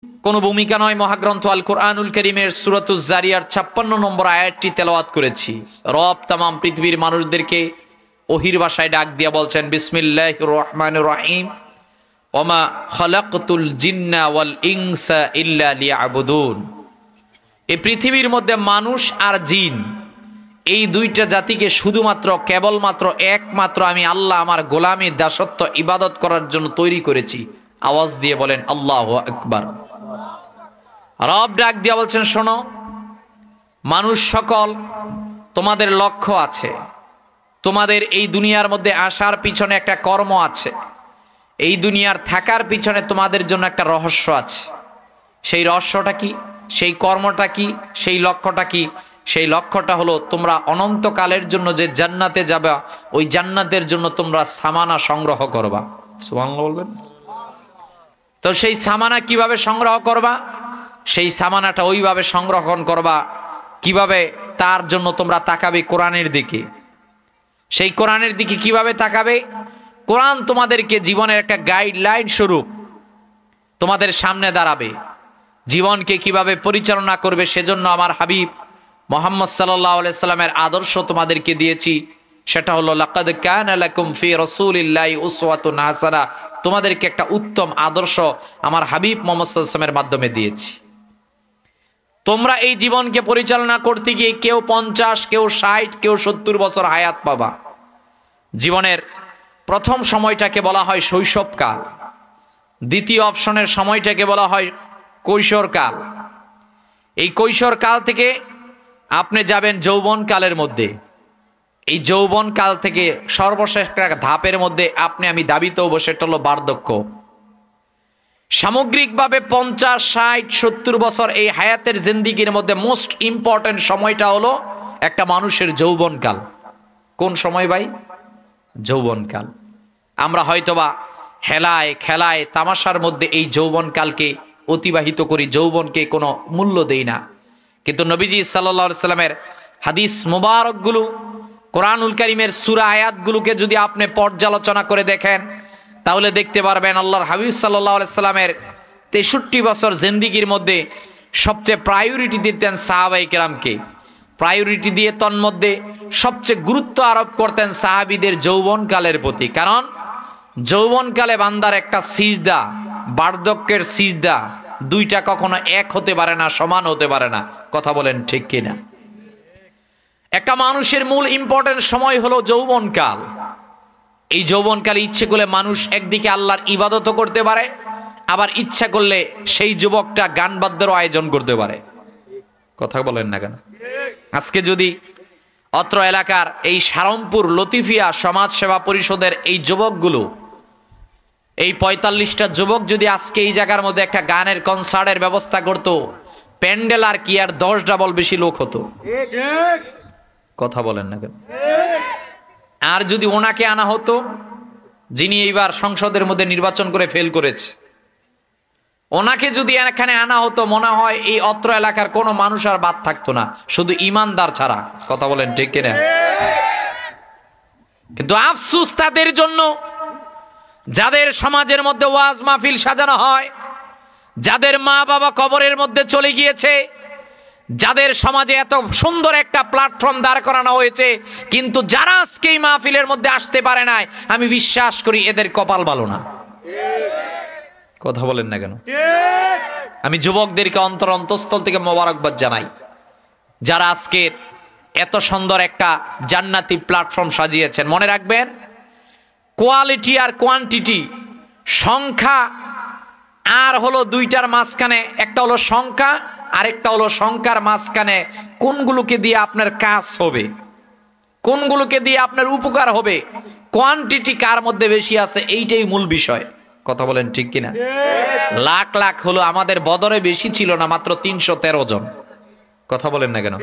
কোনো ভূমিকা নয়, মহাগ্রন্থ আল কোরআনুল কারীমের সূরাতুজ জারিয়ার 56 নম্বর আয়াতটি তেলাওয়াত করেছি। রব তামাম পৃথিবীর মানুষদেরকে ওহির ভাষায় ডাক দিয়া বলছেন, বিসমিল্লাহির রহমানির রহিম, ওমা খালাকতুল জিন্না ওয়াল ইনসা ইল্লা লিয়াবুদুন। এই পৃথিবীর মধ্যে মানুষ আর জিন, এই দুইটা জাতিকে শুধুমাত্র কেবলমাত্র একমাত্র আমি আল্লাহ আমার গোলামী দাসত্ব ইবাদত করার জন্য তৈরি করেছি। আওয়াজ দিয়ে বলেন আল্লাহু আকবার। রব ডাক দিয়া বলছেন, শোনো মানুষ সকল, তোমাদের লক্ষ্য আছে, তোমাদের এই দুনিয়ার মধ্যে আসার পিছনে একটা কর্ম আছে, এই দুনিয়ার থাকার পিছনে তোমাদের জন্য একটা রহস্য আছে। সেই রহস্যটা কি, সেই কর্মটা কি, সেই লক্ষ্যটা কি? সেই লক্ষ্যটা হলো তোমরা অনন্তকালের জন্য যে জান্নাতে যাবে, ওই জান্নাতের জন্য তোমরা সামানা সংগ্রহ করবা। সুবহানাল্লাহ বলবেন। তো সেই সামানা কিভাবে সংগ্রহ করবা? সেই সামানাটা ওইভাবে সংরক্ষণ করবা কিভাবে? তার জন্য তোমরা তাকাবে কোরআনের দিকে। সেই কোরআনের দিকে কিভাবে তাকাবে? কোরআন তোমাদেরকে জীবনের একটা গাইডলাইন স্বরূপ তোমাদের সামনে দাঁড়াবে। জীবনকে কিভাবে পরিচালনা করবে সেজন্য আমার হাবিব মুহাম্মদ সাল্লাল্লাহু আলাইহি সাল্লামের আদর্শ তোমাদেরকে দিয়েছি। সেটা হলো লাকাদ কানা লাকুম ফি রাসূলিল্লাহি উসওয়াতুন হাসানাহ। তোমাদেরকে একটা উত্তম আদর্শ আমার হাবিব মুহাম্মদ সাল্লাল্লাহু আলাইহি সাল্লামের মাধ্যমে দিয়েছি। তোমরা এই জীবনকে পরিচালনা করতে গিয়ে কেউ 50, কেউ 60, কেউ 70 বছর হায়াত পাবা। জীবনের প্রথম সময়টাকে বলা হয় শৈশবকাল, দ্বিতীয় অপশনের সময়টাকে বলা হয় কৈশোরকাল। এই কৈশোরকাল থেকে আপনি যাবেন যৌবনকালের মধ্যে। এই যৌবনকাল থেকে সর্বশেষ একটা ধাপের মধ্যে আপনি আমি দাবিত হব, সেটা হলো বার্ধক্য। সামগ্রিকভাবে 50, 60, 70 বছর এই হায়াতের জিন্দেগির মধ্যে মোস্ট ইম্পর্টেন্ট সময়টা হলো একটা মানুষের যৌবনকাল। কোন সময় ভাই? যৌবনকাল। আমরা হয়তোবা হেলায় খেলায় তামাশার মধ্যে এই যৌবনকালকে অতিবাহিত করি, যৌবনকে কোনো মূল্য দেই না। কিন্তু নবীজি সাল্লাল্লাহু আলাইহি সাল্লামের হাদিস মুবারকগুলো, কোরআনুল কারীমের সূরা আয়াতগুলোকে যদি আপনি পর্যালোচনা করে দেখেন, তাহলে দেখতে পারবেন আল্লাহর হাবিব সাল্লাল্লাহু আলাইহি সাল্লামের 63 বছর জিন্দেগির মধ্যে সবচেয়ে প্রায়োরিটি দিতেন সাহাবায়ে কেরামকে। প্রায়োরিটি দিয়ে তন্মধ্যে সবচেয়ে গুরুত্ব আরোপ করতেন সাহাবীদের যৌবনকালের প্রতি। কারণ যৌবনকালে বান্দার একটা সিজদা, বার্ধক্যের সিজদা, দুইটা কখনো এক হতে পারে না, সমান হতে পারে না। কথা বলেন ঠিক কিনা? একটা মানুষের মূল ইম্পর্টেন্ট সময় হলো যৌবনকাল। এই যৌবনকালে ইচ্ছে করলে মানুষ একদিকে আল্লাহর ইবাদতও করতে পারে, আবার ইচ্ছা করলে সেই যুবকটা গান বাদ্যেরও আয়োজন করতে পারে। কথা বলেন না কেন? আজকে যদি অত্র এলাকার এই সারমপুর লতিফিয়া সমাজ সেবা পরিষদের এই যুবকগুলো, এই 45টা যুবক যদি আজকে এই জায়গার মধ্যে একটা গানের কনসার্টের ব্যবস্থা করতো, প্যান্ডেল আর কি আর 10 ডাবল বেশি লোক হতো। কথা বলেন না কেন? আর যদি ওনাকে আনা হতো, যিনি এইবার সংসদের মধ্যে নির্বাচন করে ফেল করেছে, ওনাকে যদি এখানে আনা হতো, মনে হয় এই অত্র এলাকার কোনো মানুষ আর বাদ থাকতো না, শুধু ইমানদার ছাড়া। কথা বলেন ঠিক কিনা? কিন্তু আফসোস তাদের জন্য যাদের সমাজের মধ্যে ওয়াজ মাহফিল সাজানো হয়, যাদের মা বাবা কবরের মধ্যে চলে গিয়েছে, যাদের সমাজে এত সুন্দর একটা প্ল্যাটফর্ম দাঁড় করানো হয়েছে, কিন্তু যারা আজকে এই মাহফিলের মধ্যে আসতে পারে নাই, আমি বিশ্বাস করি এদের কপাল ভালো না। কথা বলেন না কেন? আমি যুবকদেরকে অন্তঃস্থল থেকে মোবারকবাদ জানাই, যারা আজকে এত সুন্দর একটা জান্নাতি প্ল্যাটফর্ম সাজিয়েছেন। মনে রাখবেন, কোয়ালিটি আর কোয়ান্টিটি, সংখ্যা আর হলো দুইটার মাঝখানে, একটা হলো সংখ্যা, আরেকটা হলো সংখ্যার মাঝখানে কোনগুলোকে দিয়ে আপনার কাজ হবে, কোনগুলোকে দিয়ে আপনার উপকার হবে, কোয়ান্টিটি কার মধ্যে বেশি আছে, এইটাই মূল বিষয়। কথা বলেন ঠিক কিনা? লাখ লাখ হলো, আমাদের বদরে বেশি ছিল না, মাত্র 313 জন। কথা বলেন না কেন?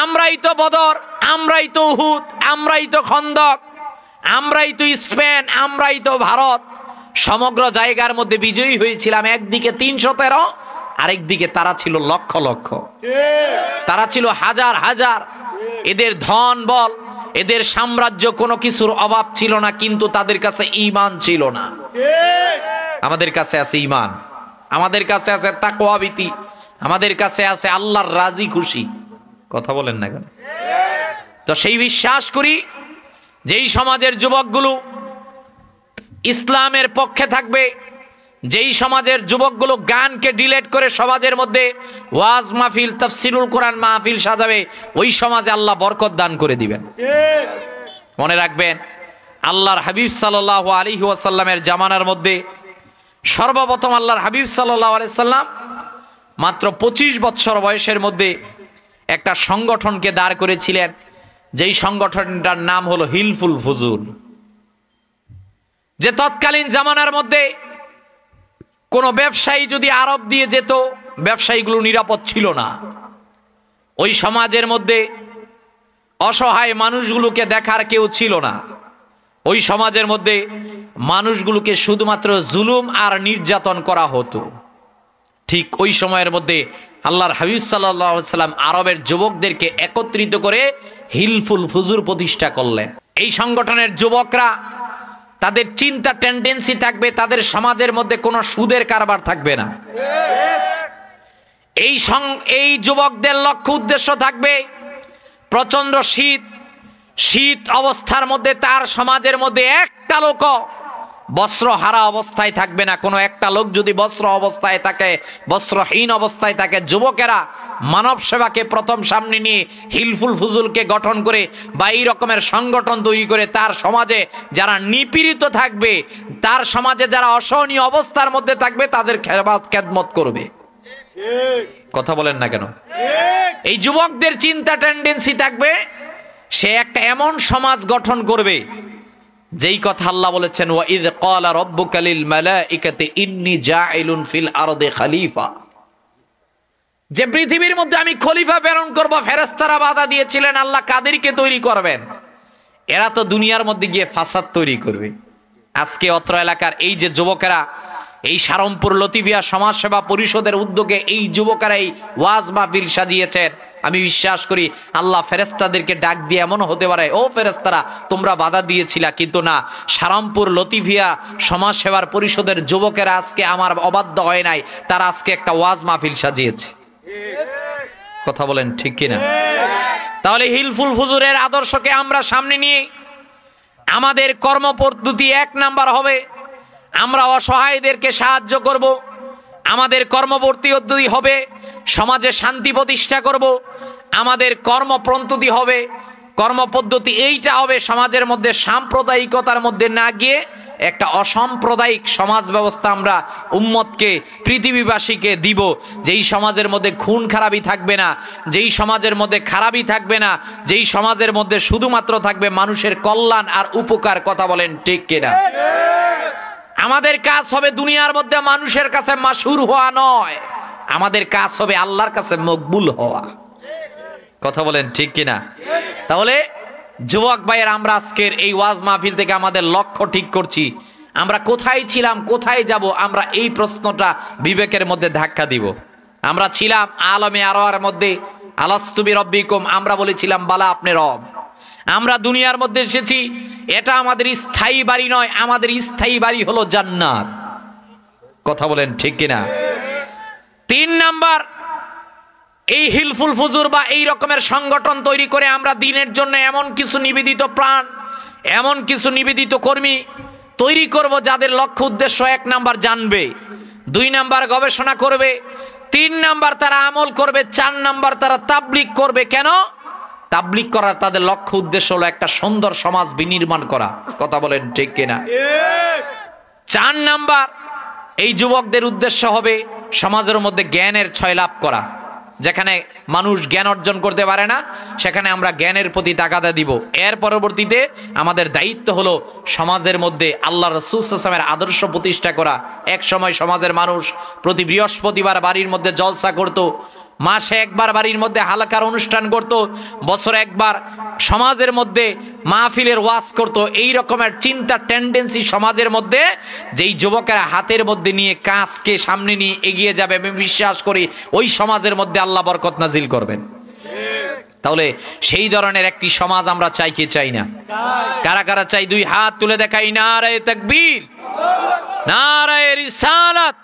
আমরাই তো বদর, আমরাই তো উহুদ, আমরাই তো খন্দক, আমরাই তো স্পেন, আমরাই তো ভারত, সমগ্র জায়গার মধ্যে বিজয়ী হয়েছিলাম। একদিকে 313, আরেকদিকে তারা ছিল লক্ষ লক্ষ, তারা ছিল হাজার হাজার। এদের ধন বল, এদের সাম্রাজ্য, কোনো কিছুর অভাব ছিল না, কিন্তু তাদের কাছে ঈমান ছিল না। আমাদের কাছে আছে ঈমান। আমাদের কাছে আছে তাকওয়া ভীতি, আমাদের কাছে আছে আল্লাহর রাজি খুশি। কথা বলেন না কেন? তো সেই বিশ্বাস করি যেই সমাজের যুবকগুলো ইসলামের পক্ষে থাকবে, যেই সমাজের যুবকগুলো গানকে ডিলেট করে সমাজের মধ্যে ওয়াজ মাহফিল, তাফসিরুল কোরআন মাহফিল সাজাবে, ওই সমাজে আল্লাহ বরকত দান করে দিবেন। মনে রাখবেন, আল্লাহর হাবিব সাল্লাল্লাহু আলাইহি ওয়াসাল্লামের জামানার মধ্যে সর্বপ্রথম আল্লাহর হাবিব সাল্লাল্লাহু আলাইহি সাল্লাম মাত্র 25 বছর বয়সের মধ্যে একটা সংগঠনকে দাঁড় করেছিলেন, যেই সংগঠনটার নাম হলো হিলফুল ফুজুল। যে তৎকালীন জামানার মধ্যে কোন ব্যবসায়ী যদি আরব দিয়ে যেত, ব্যবসায়ীগুলো নিরাপদ ছিল না। ওই সমাজের মধ্যে অসহায় মানুষগুলোকে দেখার কেউ ছিল না। ওই সমাজের মধ্যে মানুষগুলোকে শুধুমাত্র জুলুম আর নির্যাতন করা হতো। ঠিক ওই সময়ের মধ্যে আল্লাহর হাবিব সাল্লাল্লাহু আলাইহি সাল্লাম আরবের যুবকদেরকে একত্রিত করে হিলফুল ফুজুর প্রতিষ্ঠা করলেন। এই সংগঠনের যুবকরা, তাদের চিন্তা টেন্ডেন্সি থাকবে, তাদের সমাজের মধ্যে কোনো সুদের কারবার থাকবে না। এই যুবকদের লক্ষ্য উদ্দেশ্য থাকবে, প্রচন্ড শীত অবস্থার মধ্যে তার সমাজের মধ্যে একটা লোক বস্ত্র হারা অবস্থায় থাকবে না। কোনো একটা লোক যদি বস্ত্র অবস্থায় থাকে, বস্ত্রহীন অবস্থায় থাকে, যুবকেরা মানব সেবাকে প্রথম সামনে নিয়ে হিলফুল ফুজুলকে গঠন করে বা এই রকমের সংগঠন তৈরি করে তার সমাজে যারা নিপীড়িত থাকবে, তার সমাজে যারা অসহনীয় অবস্থার মধ্যে থাকবে, তাদের খেদমত করবে। কথা বলেন না কেন? এই যুবকদের চিন্তা টেন্ডেন্সি থাকবে, সে একটা এমন সমাজ গঠন করবে যেই কথা আল্লাহ বলেছেন, ওয়া ইয ক্বালা রাব্বুকা লিল মালাইকাতি ইন্নী জাইলুন ফিল আরদি খলিফা। যে পৃথিবীর মধ্যে আমি খলিফা প্রেরণ করব। ফেরেশতারা বাধা দিয়েছিলেন, আল্লাহ কাদেরকে তৈরি করবেন? এরা তো দুনিয়ার মধ্যে গিয়ে ফাসাদ তৈরি করবে। আজকে অত্র এলাকার এই যে যুবকেরা, এই সারমপুর লতিফিয়া সমাজ সেবা পরিষদের উদ্যোগে এই যুবকেরা এই ওয়াজ মাহফিল সাজিয়েছেন, আমি বিশ্বাস করি আল্লাহ ফেরেশতাদেরকে ডাক দিয়ে এমন হতে পারে, ও ফেরেশতারা তোমরা বাধা দিয়েছিলা, কিন্তু না, সারমপুর লতিফিয়া সমাজ সেবার পরিষদের যুবকেরা আজকে আমার অবাধ্য হয় নাই, তারা আজকে একটা ওয়াজ মাহফিল সাজিয়েছে। কথা বলেন ঠিক কিনা? তাহলে হিলফুল ফুজুরের আদর্শকে আমরা সামনে নিয়ে আমাদের কর্মপদ্ধতি 1 নাম্বার হবে, আমরা অসহায়দেরকে সাহায্য করব। আমাদের কর্মপদ্ধতি হবে সমাজে শান্তি প্রতিষ্ঠা করব। আমাদের কর্মপদ্ধতি এইটা হবে সমাজের মধ্যে সাম্প্রদায়িকতার মধ্যে না গিয়ে একটা অসাম্প্রদায়িক সমাজ ব্যবস্থা আমরা উম্মতকে, পৃথিবীবাসীকে দিব, যেই সমাজের মধ্যে খুন খারাপি থাকবে না, যেই সমাজের মধ্যে খারাপি থাকবে না, যেই সমাজের মধ্যে শুধুমাত্র থাকবে মানুষের কল্যাণ আর উপকার। কথা বলেন ঠিক কিনা? আমাদের কাজ হবে দুনিয়ার মধ্যে মানুষের কাছে মাশহুর হওয়া নয়, আমাদের কাজ হবে আল্লাহর কাছে মকবুল হওয়া। কথা বলেন ঠিক কিনা? তাহলে যুবক ভাইয়ের, আমরা আজকের এই ওয়াজ মাহফিল থেকে আমাদের লক্ষ্য ঠিক করছি, আমরা কোথায় ছিলাম, কোথায় যাব, আমরা এই প্রশ্নটা বিবেকের মধ্যে ধাক্কা দিব। আমরা ছিলাম আলমে আরওয়ার মধ্যে, আলাস্তু বিরব্বিকুম, আমরা বলেছিলাম বালা আপনি রব। আমরা দুনিয়ার মধ্যে এসেছি, এটা আমাদের স্থায়ী বাড়ি নয়, আমাদের স্থায়ী বাড়ি হলো জান্নাত। কথা বলেন ঠিক কিনা? 3 নাম্বার, এই হিলফুল ফুজুর বা এই রকমের সংগঠন তৈরি করে আমরা দিনের জন্য এমন কিছু নিবেদিত প্রাণ, এমন কিছু নিবেদিত কর্মী তৈরি করব যাদের লক্ষ্য উদ্দেশ্য 1 নাম্বার জানবে, 2 নাম্বার গবেষণা করবে, 3 নাম্বার তারা আমল করবে, 4 নাম্বার তারা তাবলীগ করবে। কেন তাবলীগ করার তাদের লক্ষ্য উদ্দেশ্য হলো একটা সুন্দর সমাজ বিনির্মাণ করা। কথা বলেন ঠিক কিনা? 4 নাম্বার, এই যুবকদের উদ্দেশ্য হবে সমাজের মধ্যে জ্ঞানের ছয় লাভ করা। যেখানে মানুষ জ্ঞান অর্জন করতে পারে না, সেখানে আমরা জ্ঞানের প্রতি তাগাদা দিব। এর পরবর্তীতে আমাদের দায়িত্ব হলো সমাজের মধ্যে আল্লাহ রাসূল সাল্লাল্লাহু আলাইহি ওয়াসাল্লামের আদর্শ প্রতিষ্ঠা করা। এক সময় সমাজের মানুষ প্রতি বৃহস্পতিবার বাড়ির মধ্যে জলসা করত, মাসে একবার বাড়ির মধ্যে হালকার অনুষ্ঠান করত, বছরে একবার সমাজের মধ্যে মাহফিলের ওয়াজ করত। এই রকমের চিন্তা টেন্ডেন্সি সমাজের মধ্যে, যেই যুবকেরা হাতের মধ্যে নিয়ে কাজকে সামনে নিয়ে এগিয়ে যাবে, আমি বিশ্বাস করি ওই সমাজের মধ্যে আল্লাহ বরকত নাজিল করবেন। তাহলে সেই ধরনের একটি সমাজ আমরা চাই কি চাই না? কারা কারা চাই? 2 হাত তুলে দেখাই। নারায়ে তাকবীর, নারায়ে রিসালাত,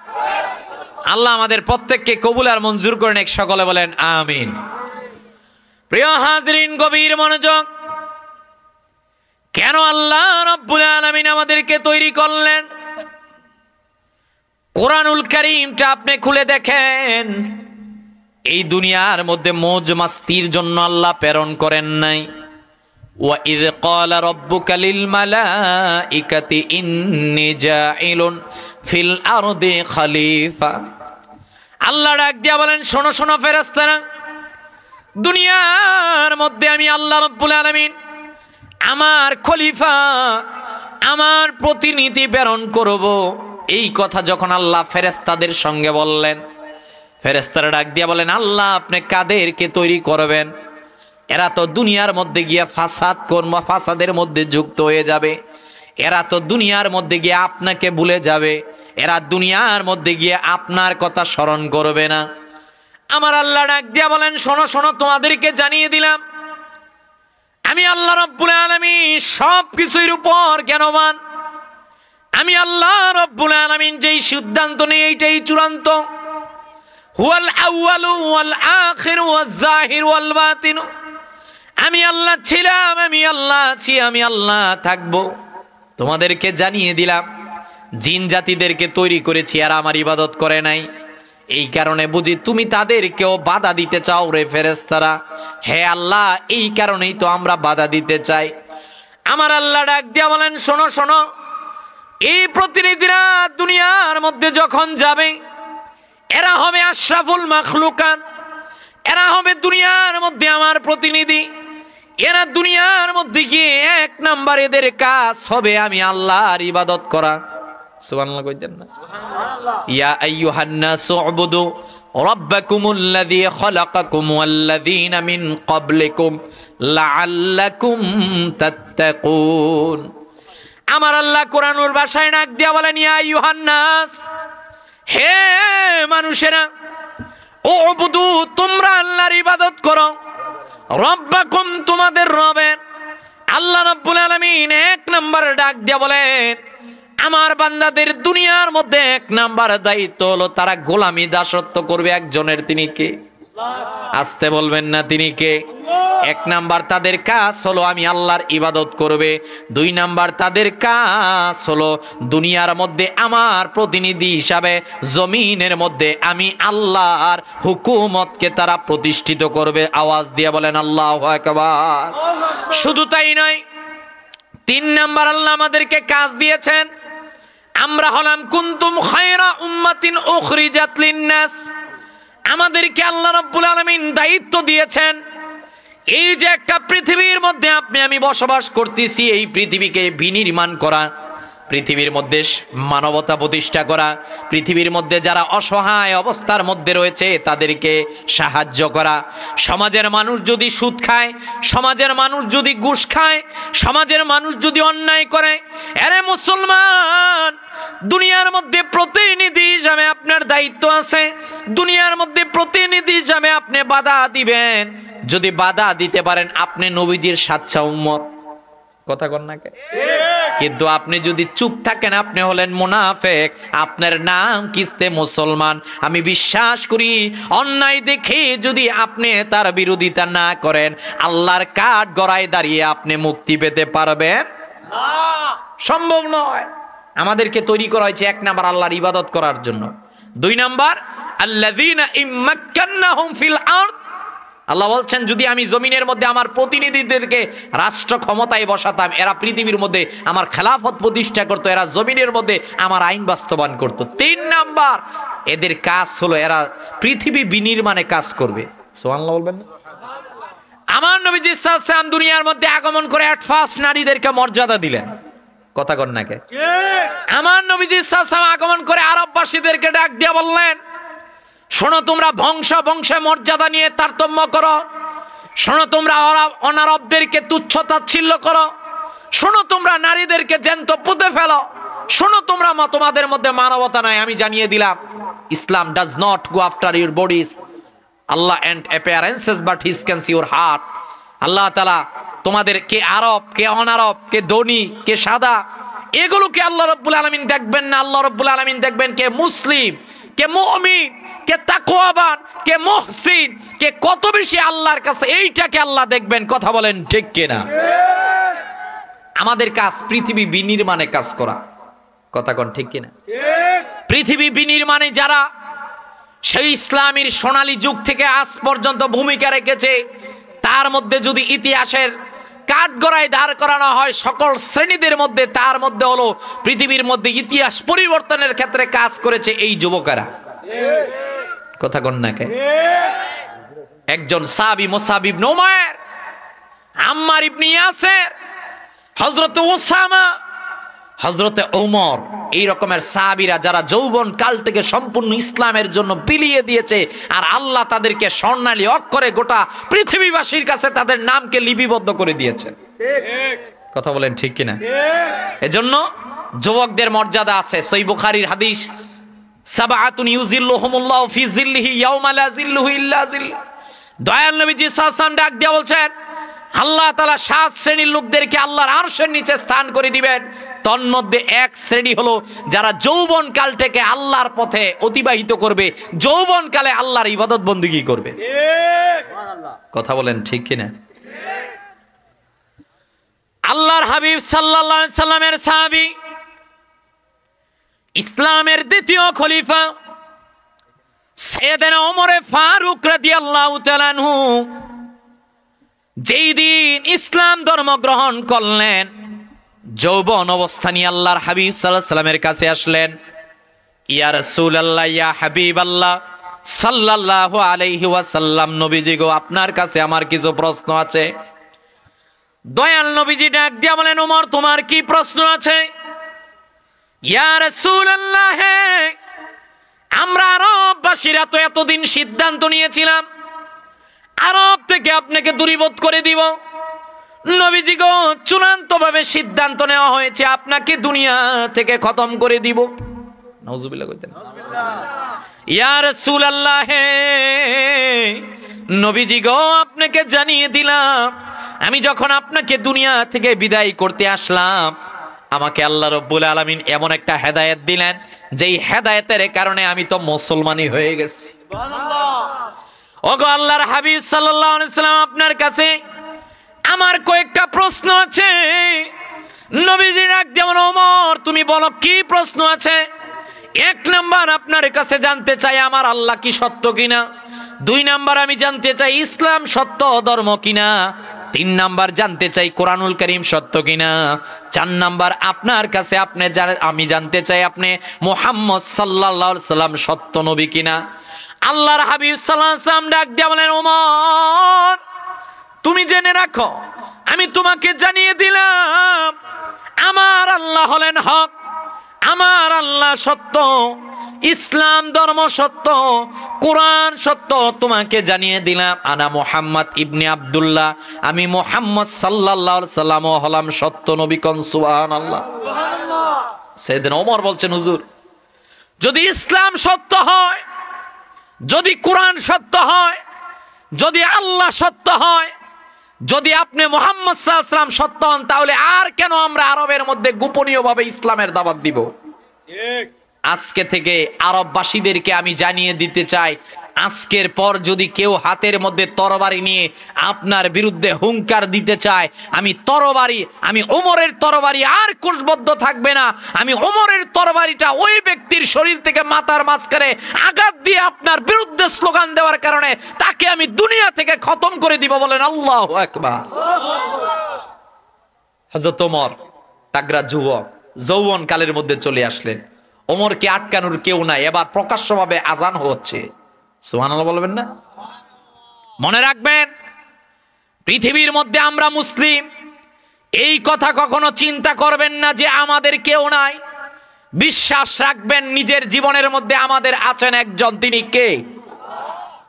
আল্লাহ আমাদের প্রত্যেককে কবুল আর মঞ্জুর করেন, এক সকলে বলেন আমিন। প্রিয় হাজরিন, গভীর মনোযোগ। কেন আল্লাহ রাব্বুল আলামিন আমাদেরকে তৈরি করলেন? কোরআনুল কারীমটা আপনি খুলে দেখেন। এই দুনিয়ার মধ্যে মौज মাস্তির জন্য আল্লাহ প্রেরণ করেন নাই। ওয়া ইয ক্বালা রাব্বুকা লিল মালাইকাতি ইন্নী জাইলুন ফিল আরদি খলিফা। আল্লাহ ডাক দিয়া বলেন, শোনো শোনো ফেরেশতারা, দুনিয়ার মধ্যে আমি আল্লাহ রাব্বুল আলামিন আমার খলিফা, আমার প্রতিনিধি প্রেরণ করব। এই কথা যখন আল্লাহ ফেরেশতাদের সঙ্গে বললেন, ফেরেশতারা ডাক দিয়া বলেন, আল্লাহ আপনি কাদেরকে তৈরি করবেন? এরা তো দুনিয়ার মধ্যে গিয়া ফাসাদের মধ্যে যুক্ত হয়ে যাবে। এরা তো দুনিয়ার মধ্যে গিয়ে আপনাকে ভুলে যাবে। এরা দুনিয়ার মধ্যে গিয়ে আপনার কথা স্মরণ করবে না। আমার আল্লাহ ডাক দিয়া বলেন, শোনো শোনো, তোমাদেরকে জানিয়ে দিলাম আমি আল্লাহ রাব্বুল আলামিন সব কিছুর উপর জ্ঞানবান। আমি আল্লাহ রাব্বুল আলামিন যেই সিদ্ধান্ত নেই এইটাই চূড়ান্ত। হুয়াল আউয়ালু ওয়াল আখিরু ওয়াজ জাহিরু ওয়াল বাতিনু। আমি আল্লাহ ছিলাম, আমি আল্লাহ আছি, আমি আল্লাহ থাকবো। তোমাদেরকে জানিয়ে দিলাম জিন জাতিদেরকে তৈরি করেছি, আর আমার ইবাদত করে নাই। এই কারণে বুঝি তুমি তাদেরকেও বাধা দিতে চাও রে ফেরেশতারা? হে আল্লাহ, এই কারণেই তো আমরা বাধা দিতে চাই। আমার আল্লাহ ডাক দিয়া বলেন, শোনো শোনো, এই প্রতিনিধিরা দুনিয়ার মধ্যে যখন যাবে, এরা হবে আশরাফুল মাখলুকাত। এরা হবে দুনিয়ার মধ্যে আমার প্রতিনিধি। এরা দুনিয়ার মধ্যে গিয়ে এক নাম্বার এদের কাজ হবে আমি আল্লাহর ইবাদত করা। সুবহানাল্লাহ কইতেন না? ইয়া আইয়ুহান নাসু উবুদু রাব্বাকুমুল্লাযী খালাকাকুম ওয়াল্লাযীনা মিন ক্বাবলিকুম লাআল্লাকুম তাত্তাকুন। আমার আল্লাহ কোরআনুল ভাষায় ডাক দিয়া বলেন, ইয়া আইয়ুহান নাস, হে মানুষেরা, উবুদু, তোমরা আল্লাহর ইবাদত করো। রব্বাকুম, তোমাদের রবের। আল্লাহ রাব্বুল আলামিন এক নাম্বার ডাক দিয়া বলেন, আমার বান্দাদের দুনিয়ার মধ্যে এক নাম্বার দায়িত্ব হলো তারা গোলামি দাসত্ব করবে একজনের। তিনি কে? আসতে বলবেন না, তিনি কে? এক নাম্বার তাদের কাজ হলো আমি আল্লাহর ইবাদত করবে। দুই নাম্বার তাদের কাজ হলো দুনিয়ার মধ্যে আমার প্রতিনিধি হিসাবে জমিনের মধ্যে আমি আল্লাহর হুকুমতকে তারা প্রতিষ্ঠিত করবে। আওয়াজ দিয়ে বলেন আল্লাহু আকবার। শুধু তাই নয়, তিন নাম্বার আল্লাহ আমাদেরকে কাজ দিয়েছেন। আমরা হলাম কুনতুম খায়রা উম্মাতিন উখরিজাত লিন-নাস। আমাদেরকে আল্লাহ রাব্বুল আলামিন দায়িত্ব দিয়েছেন, এই যে একটা পৃথিবীর মধ্যে আপনি আমি বসবাস করতেছি, এই পৃথিবীকে বিনির্মাণ করা, পৃথিবীর মধ্যে মানবতা প্রতিষ্ঠা করা, পৃথিবীর মধ্যে যারা অসহায় অবস্থার মধ্যে রয়েছে তাদেরকে সাহায্য করা। সমাজের মানুষ যদি সুদ খায়, সমাজের মানুষ যদি ঘুষ খায়, সমাজের মানুষ যদি অন্যায় করে, আরে মুসলমান, দুনিয়ার মধ্যে প্রতিনিধি হিসাবে আপনার দায়িত্ব আছে। দুনিয়ার মধ্যে প্রতিনিধি হিসাবে আপনি বাধা দিবেন। যদি বাধা দিতে পারেন, আপনি নবীজির সাচ্চা উম্মত। কথা কন না কে? কিন্তু আপনি যদি চুপ থাকেন, আপনি হলেন মুনাফিক। আপনার নাম কিস্তে মুসলমান। আমি বিশ্বাস করি অন্যায় দেখে যদি আপনি তার বিরোধিতা না করেন, আল্লাহর কাঠ গড়ায় দাঁড়িয়ে আপনি মুক্তি পেতে পারবেন না। সম্ভব নয়। আমাদেরকে তৈরি করা হয়েছে এক নাম্বার আল্লাহর ইবাদত করার জন্য। দুই নাম্বার আল্লাযীনা ইম্মাক্কান্নাহুম ফিল আরদ। আল্লাহ বলছেন, যদি আমি জমিনের মধ্যে আমার প্রতিনিধিদেরকে রাষ্ট্র ক্ষমতায় বসাতাম, এরা পৃথিবীর মধ্যে আমার খেলাফত প্রতিষ্ঠা করত, এরা জমিনের মধ্যে আমার আইন বাস্তবায়ন করত। তিন নাম্বার এদের কাজ হলো এরা পৃথিবী বিনির্মাণে কাজ করবে। সুবহানাল্লাহ বলবেন না? আমার নবীজি সাল্লাল্লাহু আলাইহি ওয়াসাল্লাম দুনিয়ার মধ্যে আগমন করে এট ফার্স্ট নারীদেরকে মর্যাদা দিলেন। কথা কন না কে? আমার নবীজি সাল্লাল্লাহু আলাইহি ওয়াসাল্লাম আগমন করে আরববাসীদেরকে ডাক দিয়ে বললেন, শোনো, তোমরা বংশে মর্যাদা নিয়ে তারতম্য করো। শোনো, তোমরা অনারবদেরকে তুচ্ছ তাচ্ছিল্য করো। শোনো, তোমরা নারীদেরকে জ্যান্ত পুঁতে ফেলো। শোনো, তোমরা তোমাদের মধ্যে মানবতা নাই। আমি জানিয়ে দিলাম, Islam does not go after your bodies Allah and appearances but he can see your heart. আল্লাহ তাআলা তোমাদের কে আরব, কে অনারব, কে ধনী, কে সাদা, এগুলোকে আল্লাহ রাব্বুল আলামিন দেখবেন না। আল্লাহ রাব্বুল আলামিন দেখবেন কে মুসলিম, কে মুমিন, কে তাকওয়াবান, কে মুহসিন, কে কত বেশি আল্লাহর কাছে, এইটাকে আল্লাহ দেখবেন। কথা বলেন ঠিক কিনা? আমাদের কাজ পৃথিবী বিনির্মাণে কাজ করা। কথা কোন ঠিক কিনা? পৃথিবী বিনির্মাণে যারা সেই ইসলামের সোনালী যুগ থেকে আজ পর্যন্ত ভূমিকা রেখেছে, তার মধ্যে যদি ইতিহাসের কাঠগড়ায় দাঁড় করানো হয় সকল শ্রেণীদের মধ্যে, তার মধ্যে হলো পৃথিবীর মধ্যে ইতিহাস পরিবর্তনের ক্ষেত্রে কাজ করেছে এই যুবকেরা। কথা কোন না কে? একজন সাহাবী মুসাব ইবনে উমাইর, আম্মার ইবনে ইয়াসির, হযরত উসামা, হযরত ওমর, এই রকমের সাহাবীরা যারা যৌবন কাল থেকে সম্পূর্ণ ইসলামের জন্য বিলিয়ে দিয়েছে, আর আল্লাহ তাদেরকে স্বর্ণালী অক্ষরে গোটা পৃথিবীবাসীর কাছে তাদের নামকে লিপিবদ্ধ করে দিয়েছেন। কথা বলেন ঠিক কিনা? এজন্য যুবকদের মর্যাদা আছে। সহিহ বুখারীর হাদিস, সাবআতুন ইউজিল্লুহুমুল্লাহু ফি জিল্লিহি ইয়াওমা লা জিল্লুহু ইল্লা জিল্লুহু। দয়াল নবীজি সাল্লাল্লাহু আলাইহি ওয়াসাল্লাম ডাক দিয়ে বলছেন, আল্লাহ তাআলা 7 শ্রেণীর লোকদেরকে আল্লাহর আরশের নিচে স্থান করে দিবেন। তন্মধ্যে এক শ্রেণী হলো যারা যৌবন কাল থেকে আল্লাহর পথে অতিবাহিত করবে, যৌবন কালে আল্লাহর ইবাদত বন্দেগী করবে। কথা বলেন ঠিক কিনা? আল্লাহর হাবিব সাল্লাল্লাহু আলাইহি সাল্লামের সাহাবী, ইসলামের দ্বিতীয় খলিফা সাইয়েদনা ওমর ফারুক রাদিয়াল্লাহু তাআলা আনহু যেই দিন ইসলাম ধর্ম গ্রহণ করলেন, যৌবন অবস্থা নিয়ে আল্লাহর হাবিব সাল্লাল্লাহু আলাইহি সাল্লামের কাছে আসলেন। ইয়া রাসূলুল্লাহ, ইয়া হাবিবাল্লাহ সাল্লাল্লাহু আলাইহি ওয়াসাল্লাম, নবীজি গো, আপনার কাছে আমার কিছু প্রশ্ন আছে। দয়াল নবীজি ডাক দিয়া বলেন, ওমর তোমার কি প্রশ্ন আছে? ইয়া রাসূলুল্লাহ, আমরা আরববাসীরা তো এতদিন সিদ্ধান্ত নিয়েছিলাম আরব থেকে আপনাকে দূরীভূত করে দিব। নবীজি গো, চূড়ান্তভাবে সিদ্ধান্ত নেওয়া হয়েছে আপনাকে দুনিয়া থেকে খতম করে দিব। নাউজুবিল্লাহ কইতেন। ইয়া রাসূলুল্লাহ, নবীজি গো, আপনাকে জানিয়ে দিলাম আমি যখন আপনাকে দুনিয়া থেকে বিদায় করতে আসলাম, আমাকে আল্লাহ রাব্বুল আলামিন এমন একটা হেদায়েত দিলেন, যেই হেদায়েতের কারণে আমি তো মুসলমানই হয়ে গেছি। সুবহানাল্লাহ। ওগো আল্লাহর হাবিব সাল্লাল্লাহু আলাইহি সাল্লাম, আপনার কাছে আমার কয়েকটা প্রশ্ন আছে। নবীজি ডাক দিয়ে বলেন, ওমর তুমি বলো কি প্রশ্ন আছে? 1 নাম্বার, আপনার কাছে জানতে চাই আমার আল্লাহ কি সত্য কিনা। 2 নাম্বার, আমি জানতে চাই ইসলাম সত্য ধর্ম কিনা। 3 নাম্বার, জানতে চাই কোরআনুল কারীম সত্য কিনা। 4 নাম্বার, আপনার কাছে আমি জানতে চাই আপনি মুহাম্মদ সাল্লাল্লাহু আলাইহি সাল্লাম সত্য নবী কিনা। আল্লাহর হাবিব সাল্লাল্লাহু আলাইহি সাল্লাম ডাক দিয়ে বলেন, ওমর তুমি জেনে রাখো, আমি তোমাকে জানিয়ে দিলাম আমার আল্লাহ হলেন হক, আমার আল্লাহ সত্য, ইসলাম ধর্ম সত্য, কোরআন সত্য। তোমাকে জানিয়ে দিলাম আনা মুহাম্মদ ইবনে আব্দুল্লাহ, আমি মুহাম্মদ সাল্লাল্লাহু আলাইহি সাল্লাম হলাম সত্য নবী। কোন সুবহানাল্লাহ। সুবহানাল্লাহ। সাইয়েদনা ওমর বলছেন, হুজুর যদি ইসলাম সত্য হয়, যদি কোরআন সত্য হয়, যদি আল্লাহ সত্য হয়, যদি আপনি মুহাম্মদ সাল্লাল্লাহু আলাইহি ওয়াসাল্লাম সত্য হন, তাহলে আর কেন আমরা আরবের মধ্যে গোপনীয়ভাবে ইসলামের দাওয়াত দিব? আজকে থেকে আরববাসীদেরকে আমি জানিয়ে দিতে চাই, আজকের পর যদি কেউ হাতের মধ্যে তরবারি নিয়ে আপনার বিরুদ্ধে হুঙ্কার দিতে চায়, আমি ওমরের তরবারি আর কোষবদ্ধ থাকবে না। আমি ওমরের তরবারিটা ওই ব্যক্তির শরীর থেকে মাথার মাঝখানে আঘাত দিয়ে আপনার বিরুদ্ধে স্লোগান দেওয়ার কারণে তাকে আমি দুনিয়া থেকে খতম করে দিব। বলেন আল্লাহু আকবার। হযরত ওমর তাগড়া যুবক, যৌবন কালের মধ্যে চলে আসলেন। ওমরকে আটকানোর কেউ নাই। এবার প্রকাশ্যভাবে আজান হচ্ছে, সুবহানাল্লাহ বলবেন না? মনে রাখবেন, পৃথিবীর মধ্যে আমরা মুসলিম, এই কথা কখনো চিন্তা করবেন না যে আমাদের কেউ নাই। বিশ্বাস রাখবেন নিজের জীবনের মধ্যে আমাদের আছেন একজন। তিনি কে?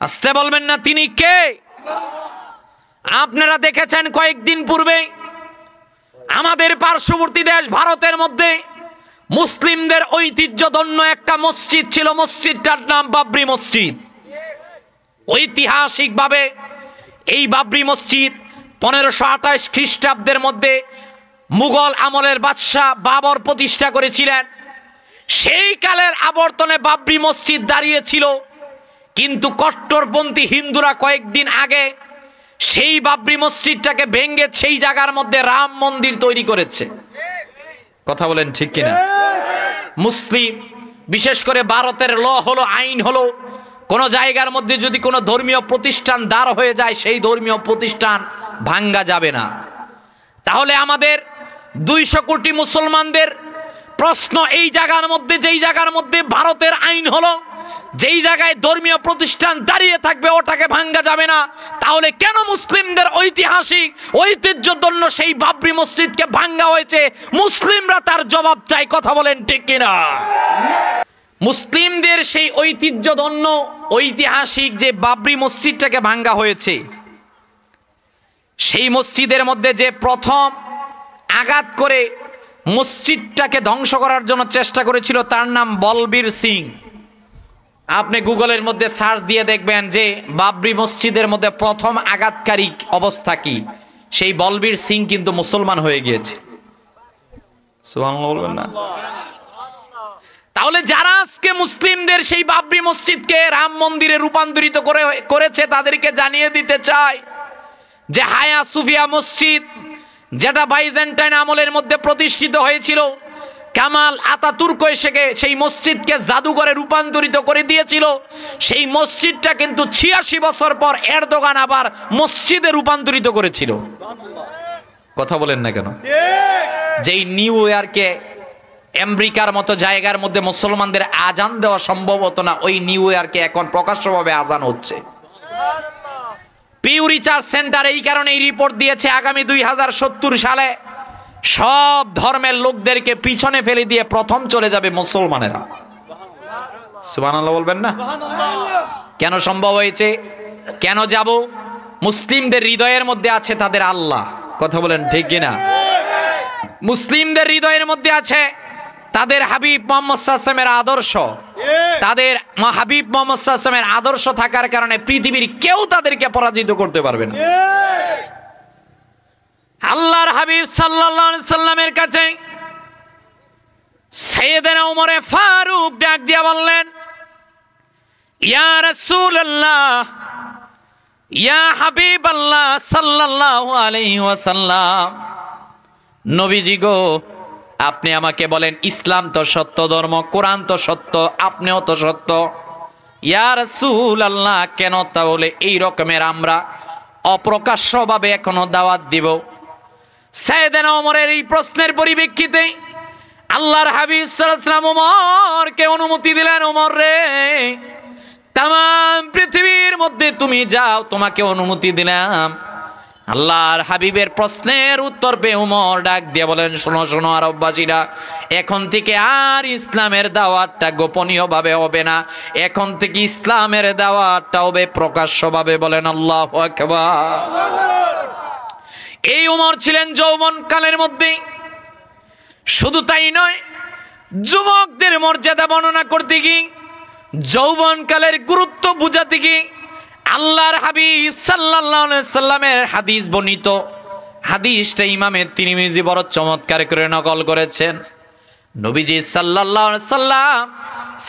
আস্তে বলবেন না, তিনি কে? আপনারা দেখেছেন কয়েকদিন পূর্বে আমাদের পার্শ্ববর্তী দেশ ভারতের মধ্যে মুসলিমদের ঐতিহ্যধন্য একটা মসজিদ ছিল, মসজিদটার নাম বাবরি মসজিদ। ঐতিহাসিকভাবে এই বাবরি মসজিদ 1528 খ্রিস্টাব্দের মধ্যে মুঘল আমলের বাদশাহ বাবর প্রতিষ্ঠা করেছিলেন। সেই কালের আবর্তনে বাবরি মসজিদ দাঁড়িয়েছিল, কিন্তু কট্টরপন্থী হিন্দুরা কয়েকদিন আগে সেই বাবরি মসজিদটাকে ভেঙে সেই জায়গার মধ্যে রাম মন্দির তৈরি করেছে। কথা বলেন ঠিক কিনা? মুসলিম, বিশেষ করে ভারতের ল হলো, আইন হলো, কোন জায়গার মধ্যে যদি কোনো ধর্মীয় প্রতিষ্ঠান দাঁড় হয়ে যায় সেই ধর্মীয় প্রতিষ্ঠান ভাঙ্গা যাবে না। তাহলে আমাদের 200 কোটি মুসলমানদের প্রশ্ন, এই জায়গার মধ্যে, যেই জায়গার মধ্যে ভারতের আইন হলো, যেই জায়গায় ধর্মীয় প্রতিষ্ঠান দাঁড়িয়ে থাকবে ওটাকে ভাঙ্গা যাবে না, তাহলে কেন মুসলিমদের ঐতিহাসিক ঐতিহ্যধন্য সেই বাবরি মসজিদকে ভাঙ্গা হয়েছে? মুসলিমরা তার জবাব চাই। কথা বলেন ঠিক কিনা? মুসলিমদের সেই ঐতিহ্যধন্য ঐতিহাসিক যে বাবরি মসজিদটাকে ভাঙ্গা হয়েছে, সেই মসজিদের মধ্যে যে প্রথম আঘাত করে মসজিদটাকে ধ্বংস করার জন্য চেষ্টা করেছিল তার নাম বলবীর সিং। আপনি গুগলের মধ্যে সার্চ দিয়ে দেখবেন যে বাবরি মসজিদের মধ্যে প্রথম আঘাতকারী অবস্থা কি। সেই বলবীর সিং কিন্তু মুসলমান হয়ে গিয়েছে। সুবহানাল্লাহ বলবেন না? তাহলে যারা আজকে মুসলিমদের সেই বাবরি মসজিদকে রাম মন্দিরে রূপান্তরিত করেছে তাদেরকে জানিয়ে দিতে চাই যে হায়া সুফিয়া মসজিদ, যেটা বাইজেন্টাইন আমলের মধ্যে প্রতিষ্ঠিত হয়েছিল, কামাল আতাতুর্ক এসে সেই মসজিদকে জাদুঘরে রূপান্তরিত করে দিয়েছিল। সেই মসজিদটা কিন্তু 86 বছর পর এরদোগান আবার মসজিদে রূপান্তরিত করেছিল। কথা বলেন না কেন? যেই নিউ ইয়র্কে আমেরিকার মতো জায়গার মধ্যে মুসলমানদের আজান দেওয়া সম্ভব হতো না, ওই নিউ ইয়র্কে এখন প্রকাশ্যভাবে আজান হচ্ছে। পিউ রিসার্চ সেন্টার এই কারণে এই রিপোর্ট দিয়েছে, আগামী 2070 সালে সব ধর্মের লোকদেরকে পিছনে ফেলে দিয়ে প্রথম চলে যাবে মুসলমানেরা। সুবহানাল্লাহ বলবেন না? কেন সম্ভব হয়েছে? কেন যাব? মুসলিমদের হৃদয়ের মধ্যে আছে তাদের আল্লাহ। কথা বলেন ঠিক কিনা? মুসলিমদের হৃদয়ের মধ্যে আছে তাদের হাবিব মুহাম্মদ সাল্লাল্লাহু আলাইহি ওয়াসাল্লামের আদর্শ। তাদের হাবিব মুহাম্মদ সাল্লাল্লাহু আলাইহি ওয়াসাল্লামের আদর্শ থাকার কারণে পৃথিবীর কেউ তাদেরকে পরাজিত করতে পারবে না। আল্লাহর হাবিব সাল্লাল্লাহু আলাইহি ওয়াসাল্লামের কাছে সাইয়েদনা ওমর ফারুক ডাক দিয়া বললেন, ইয়া রাসূলুল্লাহ, ইয়া হাবিবাল্লাহ সাল্লাল্লাহু আলাইহি ওয়াসাল্লাম, নবীজি গো, আপনি আমাকে বলেন ইসলাম তো সত্য ধর্ম, কোরআন তো সত্য, আপনিও তো সত্য। ইয়া রাসূলুল্লাহ, কেন তাহলে এই রকমের আমরা অপ্রকাশ্যভাবে এখনো দাওয়াত দিব? সাইয়েদনা ওমরের এই প্রশ্নের পরিপ্রেক্ষিতে আল্লাহর হাবিব সাল্লাল্লাহু আলাইহি ওয়াসাল্লাম ওমরকে অনুমতি দিলেন, ওমর রে, তাম পৃথিবীর মধ্যে তুমি যাও, তোমাকে অনুমতি দিলাম। আল্লাহর হাবিবের প্রশ্নের উত্তর পেয়ে ওমর ডাক দিয়ে বলেন, শোনো শোনো আরববাসীরা, এখন থেকে আর ইসলামের দাওয়াতটা গোপনীয় ভাবে হবে না, এখন থেকে ইসলামের দাওয়াতটা হবে প্রকাশ্যভাবে। বলেন আল্লাহু আকবার। এই ওমর ছিলেন যৌবনকালের মধ্যে। শুধু তাই নয়, যুবকদের মর্যাদা বর্ণনা করতে গিয়ে, যৌবনকালের গুরুত্ব বুঝাতে গিয়ে আল্লাহর হাবিব সাল্লাল্লাহু আলাইহি সাল্লামের হাদিস বর্ণিত, হাদিসটা ইমামে তিরমিজি বড় চমৎকার করে নকল করেছেন। নবীজি সাল্লাল্লাহু আলাইহি সাল্লাম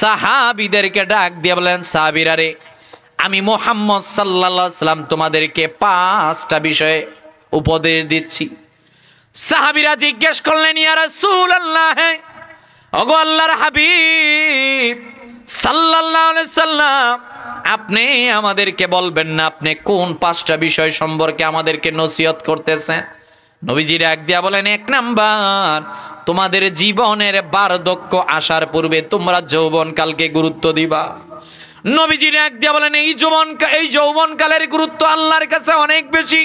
সাহাবীদেরকে ডাক দিয়ে বলেন, সাহাবীরা রে, আমি মুহাম্মদ সাল্লাল্লাহু আলাইহি সাল্লাম তোমাদেরকে 5টা বিষয়ে উপদেশ দিচ্ছি। সাহাবীরা জিজ্ঞেস করলেন, ইয়া রাসূলুল্লাহ, ওগো আল্লাহর হাবিব সাল্লাল্লাহু আলাইহি সাল্লাম, আপনি আমাদেরকে বলবেন না আপনি কোন 5টা বিষয় সম্পর্কে আমাদেরকে নসিহত করতেছেন? নবীজি ডাক দিয়া বলেন, 1 নাম্বার, তোমাদের জীবনের বার্ধক্য আসার পূর্বে তোমরা যৌবনকালকে গুরুত্ব দিবা। নবীজি ডাক দিয়া বলেন, এই যৌবনকালের গুরুত্ব আল্লাহর কাছে অনেক বেশি।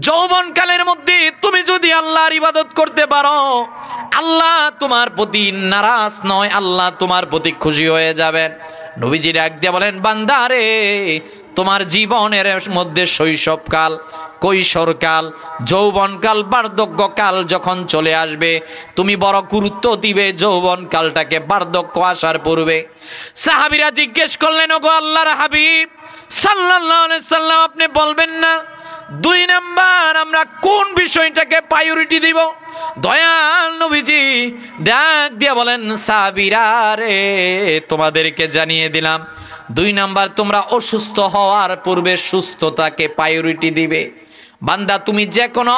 যৌবনকালের মধ্যে তুমি যদি আল্লাহর ইবাদত করতে পারো, আল্লাহ তোমার প্রতি নারাজ নয়, আল্লাহ তোমার প্রতি খুশি হয়ে যাবেন। নবীজি ডাক দিয়ে বলেন, বান্দারে, তোমার জীবনের মধ্যে শৈশবকাল, কৈশোরকাল, যৌবনকাল, বার্ধক্যকাল যখন চলে আসবে, তুমি বড় গুরুত্ব দিবে যৌবনকালটাকে বার্ধক্য আসার পূর্বে। সাহাবীরা জিজ্ঞেস করলেন, ওগো আল্লাহর হাবিব সাল্লাল্লাহু আলাইহি সাল্লাম, আপনি বলবেন না 2 নাম্বার আমরা কোন বিষয়টাকে প্রায়োরিটি দিব? দয়াল নবীজি ডাক দিয়ে বলেন সাহাবীরা রে, তোমাদেরকে জানিয়ে দিলাম 2 নাম্বার, তোমরা অসুস্থ হওয়ার পূর্বে সুস্থতাকে প্রায়োরিটি দিবে। বান্দা তুমি যে কোনো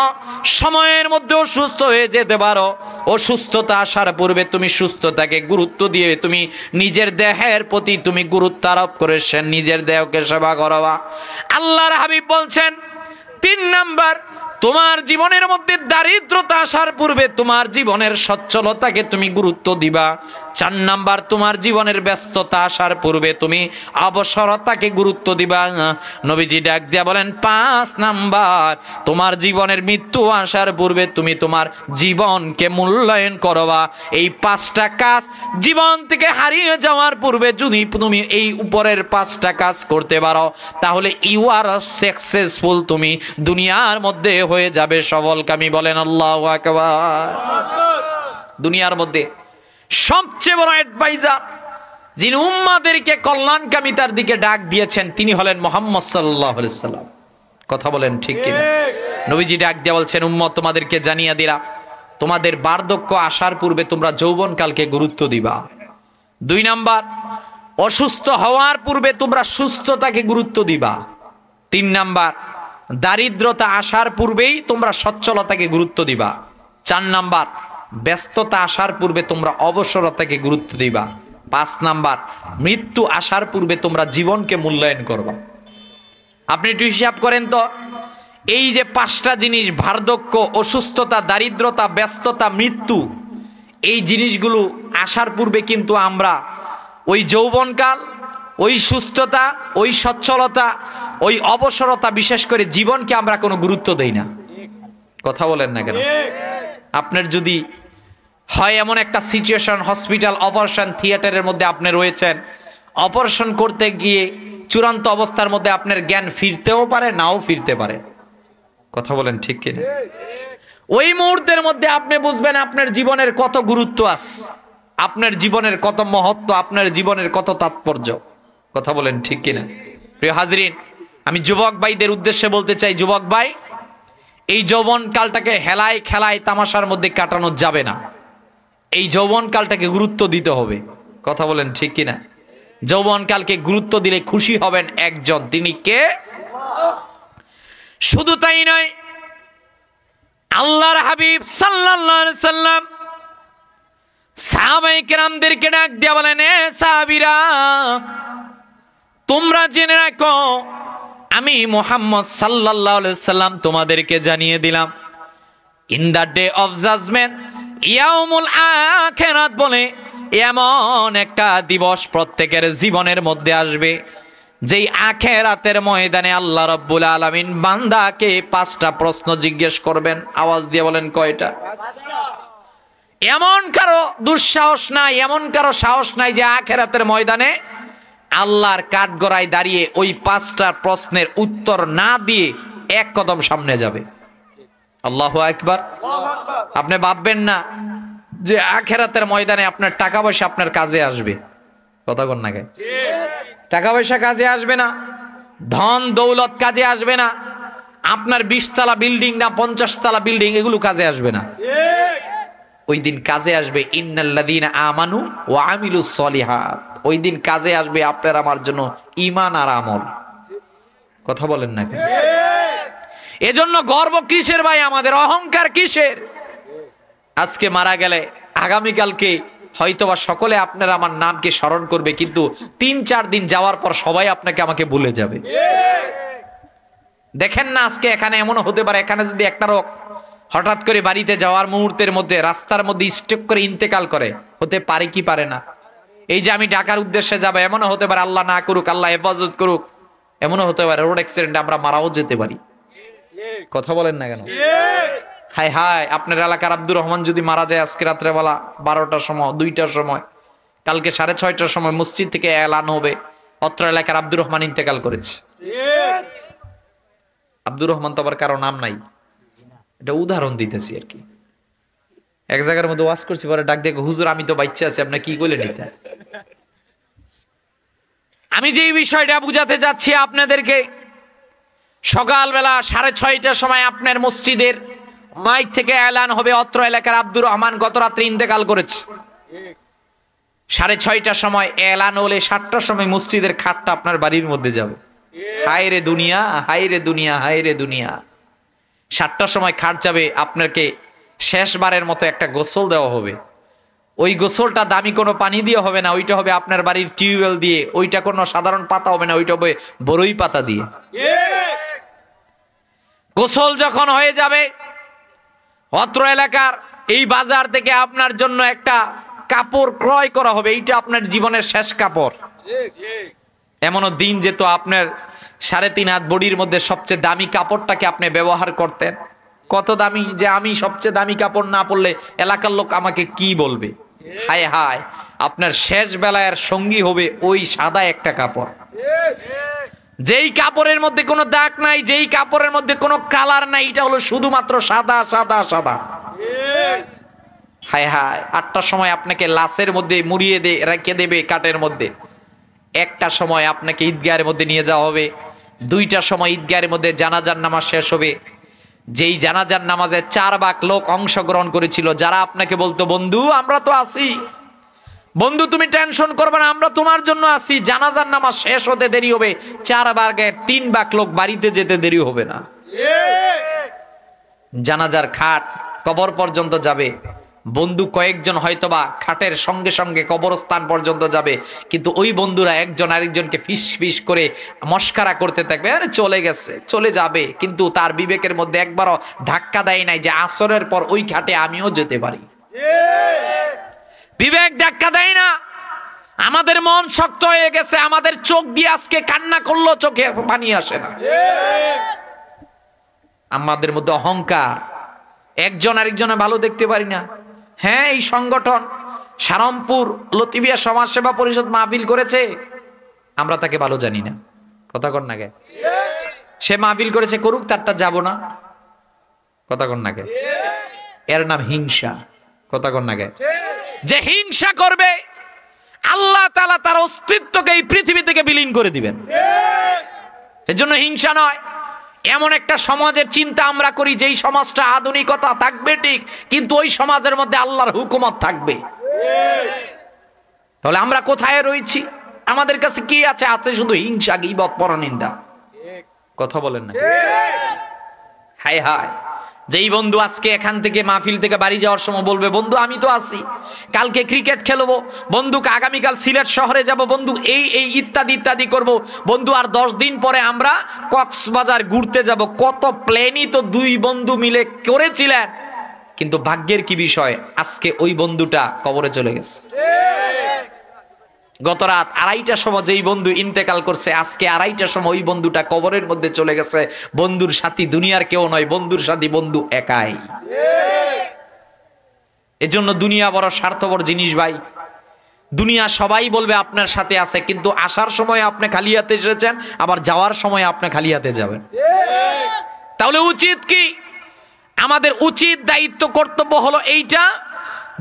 সময়ের মধ্যে অসুস্থ হয়ে যেতে পারো, অসুস্থতা আসার পূর্বে তুমি সুস্থতাকে গুরুত্ব দিয়ে তুমি নিজের দেহের প্রতি তুমি গুরুত্ব আরোপ করে নিজের দেহকে সেবা করবা। আল্লাহর হাবিব বলছেন 3 নাম্বার, তোমার জীবনের মধ্যে দারিদ্রতা আসার পূর্বে তোমার জীবনের সচ্ছলতাকে তুমি গুরুত্ব দিবা। 4 নাম্বার, তোমার জীবনের ব্যস্ততা আসার পূর্বে তুমি অবসরতাকে গুরুত্ব দিবা। নবীজি ডাক দিয়া বলেন 5 নাম্বার, তোমার জীবনের মৃত্যু আসার পূর্বে তুমি তোমার জীবনকে মূল্যায়ন করবা। এই 5টা কাজ জীবন থেকে হারিয়ে যাওয়ার পূর্বে যদি তুমি এই উপরের 5টা কাজ করতে পারো, তাহলে ইউ আর সাকসেসফুল, তুমি দুনিয়ার মধ্যে হয়ে যাবে সফলকামী। বলেন আল্লাহু আকবার। দুনিয়ার মধ্যে সবচেয়ে বড় অ্যাডভাইজার যিনি উম্মাদেরকে কল্যাণকামিতার দিকে ডাক দিয়েছেন তিনি হলেন মুহাম্মদ সাল্লাল্লাহু আলাইহি সাল্লাম। কথা বলেন ঠিক কিনা? নবীজি ডাক দিয়ে বলছেন উম্মত তোমাদেরকে জানিয়ে দিলাম, তোমাদের বার্ধক্য আসার পূর্বে তোমরা যৌবনকালকে গুরুত্ব দিবা। 2 নাম্বার, অসুস্থ হওয়ার পূর্বে তোমরা সুস্থতাকে গুরুত্ব দিবা। 3 নাম্বার, দারিদ্রতা আসার পূর্বেই তোমরা সচ্ছলতাকে গুরুত্ব দিবা। 4 নাম্বার, ব্যস্ততা আসার পূর্বে তোমরা অবসরতাকে গুরুত্ব দিবা। 5 নাম্বার, মৃত্যু আসার পূর্বে তোমরা জীবনকে মূল্যায়ন করবা। আপনি একটু হিসাব করেন তো, এই যে 5টা জিনিস, বার্ধক্য, অসুস্থতা, দারিদ্রতা, ব্যস্ততা, মৃত্যু, এই জিনিসগুলো আসার পূর্বে কিন্তু আমরা ওই যৌবনকাল, ওই সুস্থতা, ওই সচ্ছলতা, ওই অবসরতা, বিশেষ করে জীবনকে আমরা কোনো গুরুত্ব দেই না। কথা বলেন না কেন? আপনার যদি হয় এমন একটা সিচুয়েশন, হসপিটাল অপারেশন থিয়েটারের মধ্যে আপনি রয়েছেন, অপারেশন করতে গিয়ে চূড়ান্ত অবস্থার মধ্যে আপনার জ্ঞান ফিরতেও পারে, নাও ফিরতে পারে। কথা বলেন ঠিক কিনা? ওই মুহূর্তের মধ্যে আপনি বুঝবেন আপনার জীবনের কত গুরুত্ব আছে, আপনার জীবনের কত মহত্ব, আপনার জীবনের কত তাৎপর্য। কথা বলেন ঠিক কিনা? প্রিয় হাজরিন, আমি যুবক ভাইদের উদ্দেশ্যে বলতে চাই, যুবক ভাই, এই যৌবন কালটাকে হেলায় খেলায় তামাশার মধ্যে কাটানো যাবে না। এই যৌবন কালটাকে গুরুত্ব দিতে হবে। কথা বলেন ঠিক কিনা? যৌবন কালকে গুরুত্ব দিলে খুশি হবেন একজন, তিনি কে? শুধু তাই নয়, আল্লাহর হাবিব সাল্লাল্লাহু আলাইহি সাল্লাম সাহাবায়ে কেরামদেরকে ডাক দিয়ে বলেন, এ সাহাবীরা, তোমরা জেনে রাখো আমি মুহাম্মদ সাল্লাল্লাহু আলাইহি সাল্লাম তোমাদেরকে জানিয়ে দিলাম, in the day of judgment, ইয়াউমুল আখিরাত বলে এমন একটা দিবস প্রত্যেকের জীবনের মধ্যে আসবে, যেই আখিরাতের ময়দানে আল্লাহ রাব্বুল আলামিন বান্দাকে 5টা প্রশ্ন জিজ্ঞেস করবেন। আওয়াজ দিয়ে বলেন কয়টা? এমন কারো দুঃসাহস নাই, এমন কারো সাহস নাই যে আখিরাতের ময়দানে আল্লাহর কাঠগড়ায় দাঁড়িয়ে ওই 5টা প্রশ্নের উত্তর না দিয়ে 1 কদম সামনে যাবে। আল্লাহু আকবার। আপনি ভাববেন না যে আখিরাতের ময়দানে আপনার টাকা পয়সা আপনার কাজে আসবে। কথা কোন না? টাকা পয়সা কাজে আসবে না, ধন দৌলত কাজে আসবে না, আপনার 20 তলা বিল্ডিং না 50 তলা বিল্ডিং এগুলো কাজে আসবে না। ওই দিন কাজে আসবে ইন্নাল্লাযীনা আমানু ওয়া আমিলুস সলিহাত। ওই দিন কাজে আসবে আপনার আমার জন্য ঈমান আর আমল। কথা বলেন না কেন? এজন্য গর্ব কিসের ভাই আমাদের, অহংকার কিসের? আজকে মারা গেলে আগামীকালকে হয়তোবা সকলে আপনারা আমার নামকে স্মরণ করবে, কিন্তু 3-4 দিন যাওয়ার পর সবাই আপনাকে আমাকে ভুলে যাবে। দেখেন না আজকে এখানে এমন হতে পারে, এখানে যদি একটা লোক হঠাৎ করে বাড়িতে যাওয়ার মুহূর্তের মধ্যে রাস্তার মধ্যে স্ট্রোক করে ইন্তেকাল করে, হতে পারে কি পারে না? এই যে আমি ঢাকার উদ্দেশ্যে যাব, এমনও হতে পারে, আল্লাহ না করুক, আল্লাহ হেফাজত করুক, এমনও হতে পারে রোড অ্যাক্সিডেন্টে আমরা মারাও যেতে পারি। কথা বলেন না কেন? হায় হায়, আপনার এলাকার আব্দুর রহমান যদি মারা যায় আজকে রাত্রেবেলা 12টার সময়, 2টার সময়, কালকে 6:30টার সময় মসজিদ থেকে এলান হবে অত্র এলাকার আব্দুর রহমান ইন্তেকাল করেছে। আব্দুর রহমান তো আবার কারো নাম নাই, এটা উদাহরণ দিতেছি আর কি। এক জায়গার মধ্যে ওয়াজ করছি, পরে ডাক দেখো, হুজুর আমি তো বাচ্চা আছি, আপনি কি বলে নিতে? আমি যে বিষয়টা বুঝাতে যাচ্ছি আপনাদেরকে, সকালবেলা 6:30টার সময় আপনার মসজিদের মাইক থেকে এলান হবে অত্র এলাকার আব্দুর রহমান গত রাত্রে ইন্তেকাল করেছে। 6:30টার সময় এলান হলে 7টার সময় মসজিদের খাটটা আপনার বাড়ির মধ্যে যাবে। হায় রে দুনিয়া, হায় রে দুনিয়া, হায় রে দুনিয়া। 7টার সময় খাট যাবে, আপনাকে শেষবারের মতো একটা গোসল দেওয়া হবে। ওই গোসলটা দামি কোনো পানি দিয়ে হবে না, ওইটা হবে আপনার বাড়ির টিউবওয়েল দিয়ে। ওইটা কোনো সাধারণ পাতা হবে না, ওইটা হবে বড়ই পাতা দিয়ে। গোসল যখন হয়ে যাবে, অত্র এলাকার এই বাজার থেকে আপনার জন্য একটা কাপড় ক্রয় করা হবে। এইটা আপনার জীবনের শেষ কাপড়। এমনও দিন যেত আপনার 3.5 হাত বডির মধ্যে সবচেয়ে দামি কাপড়টাকে আপনি ব্যবহার করতেন। কত দামি যে আমি সবচেয়ে দামি কাপড় না পরলে এলাকার লোক আমাকে কি বলবে। হায় হায়, আপনার শেষ বেলার সঙ্গী হবে ওই সাদা একটা কাপড়, যেই কাপড়ের মধ্যে কোনো দাগ নাই, যেই কাপড়ের মধ্যে কোনো কালার নাই, এটা হলো শুধুমাত্র সাদা সাদা সাদা। হায় হায়, 8টার সময় আপনাকে লাশের মধ্যে মুড়িয়ে রেখে দেবে কাঠের মধ্যে। 1টার সময় আপনাকে ঈদগাহের মধ্যে নিয়ে যাওয়া হবে। 2টার সময় ঈদগাহের মধ্যে জানাজার নামাজ শেষ হবে। যেই জানাজার নামাজে 4 ভাগ লোক অংশগ্রহণ করেছিল, যারা আপনাকে বলতো বন্ধু আমরা তো আছি, বন্ধু তুমি টেনশন করবে না, আমরা তোমার জন্য আছি। জানাজার নামাজ শেষ হতে দেরি হবে, 4 ভাগে 3 ভাগ লোক বাড়িতে যেতে দেরি হবে না। জানাজার খাট কবর পর্যন্ত যাবে। বন্ধু কয়েকজন হয়তোবা খাটের সঙ্গে সঙ্গে কবরস্থান পর্যন্ত যাবে, কিন্তু ওই বন্ধুরা একজন আরেকজনকে ফিস ফিস করে মস্কারা করতে থাকবে। আরে চলে গেছে, চলে যাবে, কিন্তু তার বিবেকের মধ্যে একবারও ধাক্কা দেয় নাই যে আসরের পর ওই খাটে আমিও যেতে পারি। বিবেক ধাক্কা দেয় না। আমাদের মন শক্ত হয়ে গেছে, আমাদের চোখ দিয়ে আজকে কান্না করলো চোখে পানি আসে না। আমাদের মধ্যে অহংকার, একজন আরেকজনে ভালো দেখতে পারি না। হ্যাঁ, এই সংগঠন সারমপুর লতিফিয়া সমাজসেবা পরিষদ মাহফিল করেছে, আমরা তাকে ভালো জানি না। কথা কন না গে? সে মাহফিল করেছে, করুক, তারটা যাব না। কথা কন না গে? এর নাম হিংসা। কথা কন না গে? যে হিংসা করবে আল্লাহ তাআলা তার অস্তিত্বকে এই পৃথিবী থেকে বিলীন করে দিবেন। এর জন্য হিংসা নয়। এমন একটা সমাজের চিন্তা আমরা করি যেই সমাজটা আধুনিকতা থাকবে ঠিক, কিন্তু ওই সমাজের মধ্যে আল্লাহর হুকুমত থাকবে। তাহলে আমরা কোথায় রয়েছি? আমাদের কাছে কি আছে? আছে শুধু হিংসা, গীবত, পরনিন্দা। কথা বলেন না? হায় হায়, যেই বন্ধু আজকে এখান থেকে মাহফিল থেকে বাড়ি যাওয়ার সময় বলবে বন্ধু আমি তো আছি, কালকে ক্রিকেট খেলবো বন্ধুকে, আগামীকাল সিলেট শহরে যাব বন্ধু, এই এই ইত্যাদি ইত্যাদি করব বন্ধু, আর 10 দিন পরে আমরা কক্সবাজার ঘুরতে যাব। কত প্ল্যানই তো 2 বন্ধু মিলে করেছিলেন, কিন্তু ভাগ্যের কি বিষয়, আজকে ওই বন্ধুটা কবরে চলে গেছে। গত রাত 2:30টার সময় যেই বন্ধু ইন্তেকাল করছে, আজকে 2:30টার সময় ওই বন্ধুটা কবরের মধ্যে চলে গেছে। বন্ধুর সাথী দুনিয়ার কেউ নয়, বন্ধুর সাথী বন্ধু একাই। এজন্য দুনিয়া বড় স্বার্থপর জিনিস ভাই। দুনিয়া সবাই বলবে আপনার সাথে আছে, কিন্তু আসার সময় আপনি খালি হাতে এসেছেন, আবার যাওয়ার সময় আপনি খালি হাতে যাবেন। তাহলে উচিত কি? আমাদের উচিত দায়িত্ব কর্তব্য হলো এইটা,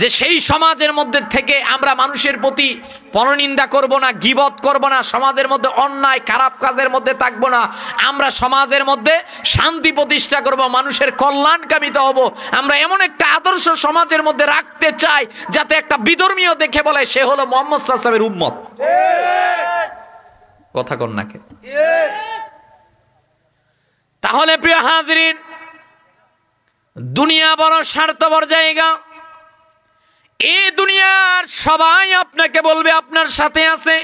যে সেই সমাজের মধ্যে থেকে আমরা মানুষের প্রতি পরনিন্দা করব না, গীবত করব না, সমাজের মধ্যে অন্যায় খারাপ কাজের মধ্যে থাকবো না। আমরা সমাজের মধ্যে শান্তি প্রতিষ্ঠা করব, মানুষের কল্যাণকামিতা হব। আমরা এমন একটা আদর্শ সমাজের মধ্যে রাখতে চাই যাতে একটা বিধর্মীয় দেখে বলে সে হলো মুহাম্মদ সাল্লাল্লাহু আলাইহি ওয়াসাল্লামের উম্মত। কথা কন নাকি? তাহলে প্রিয় হাজিরিন, দুনিয়া বড় স্বার্থপর জায়গা। এই দুনিয়ার সবাই আপনাকে বলবে আপনার সাথে আছে।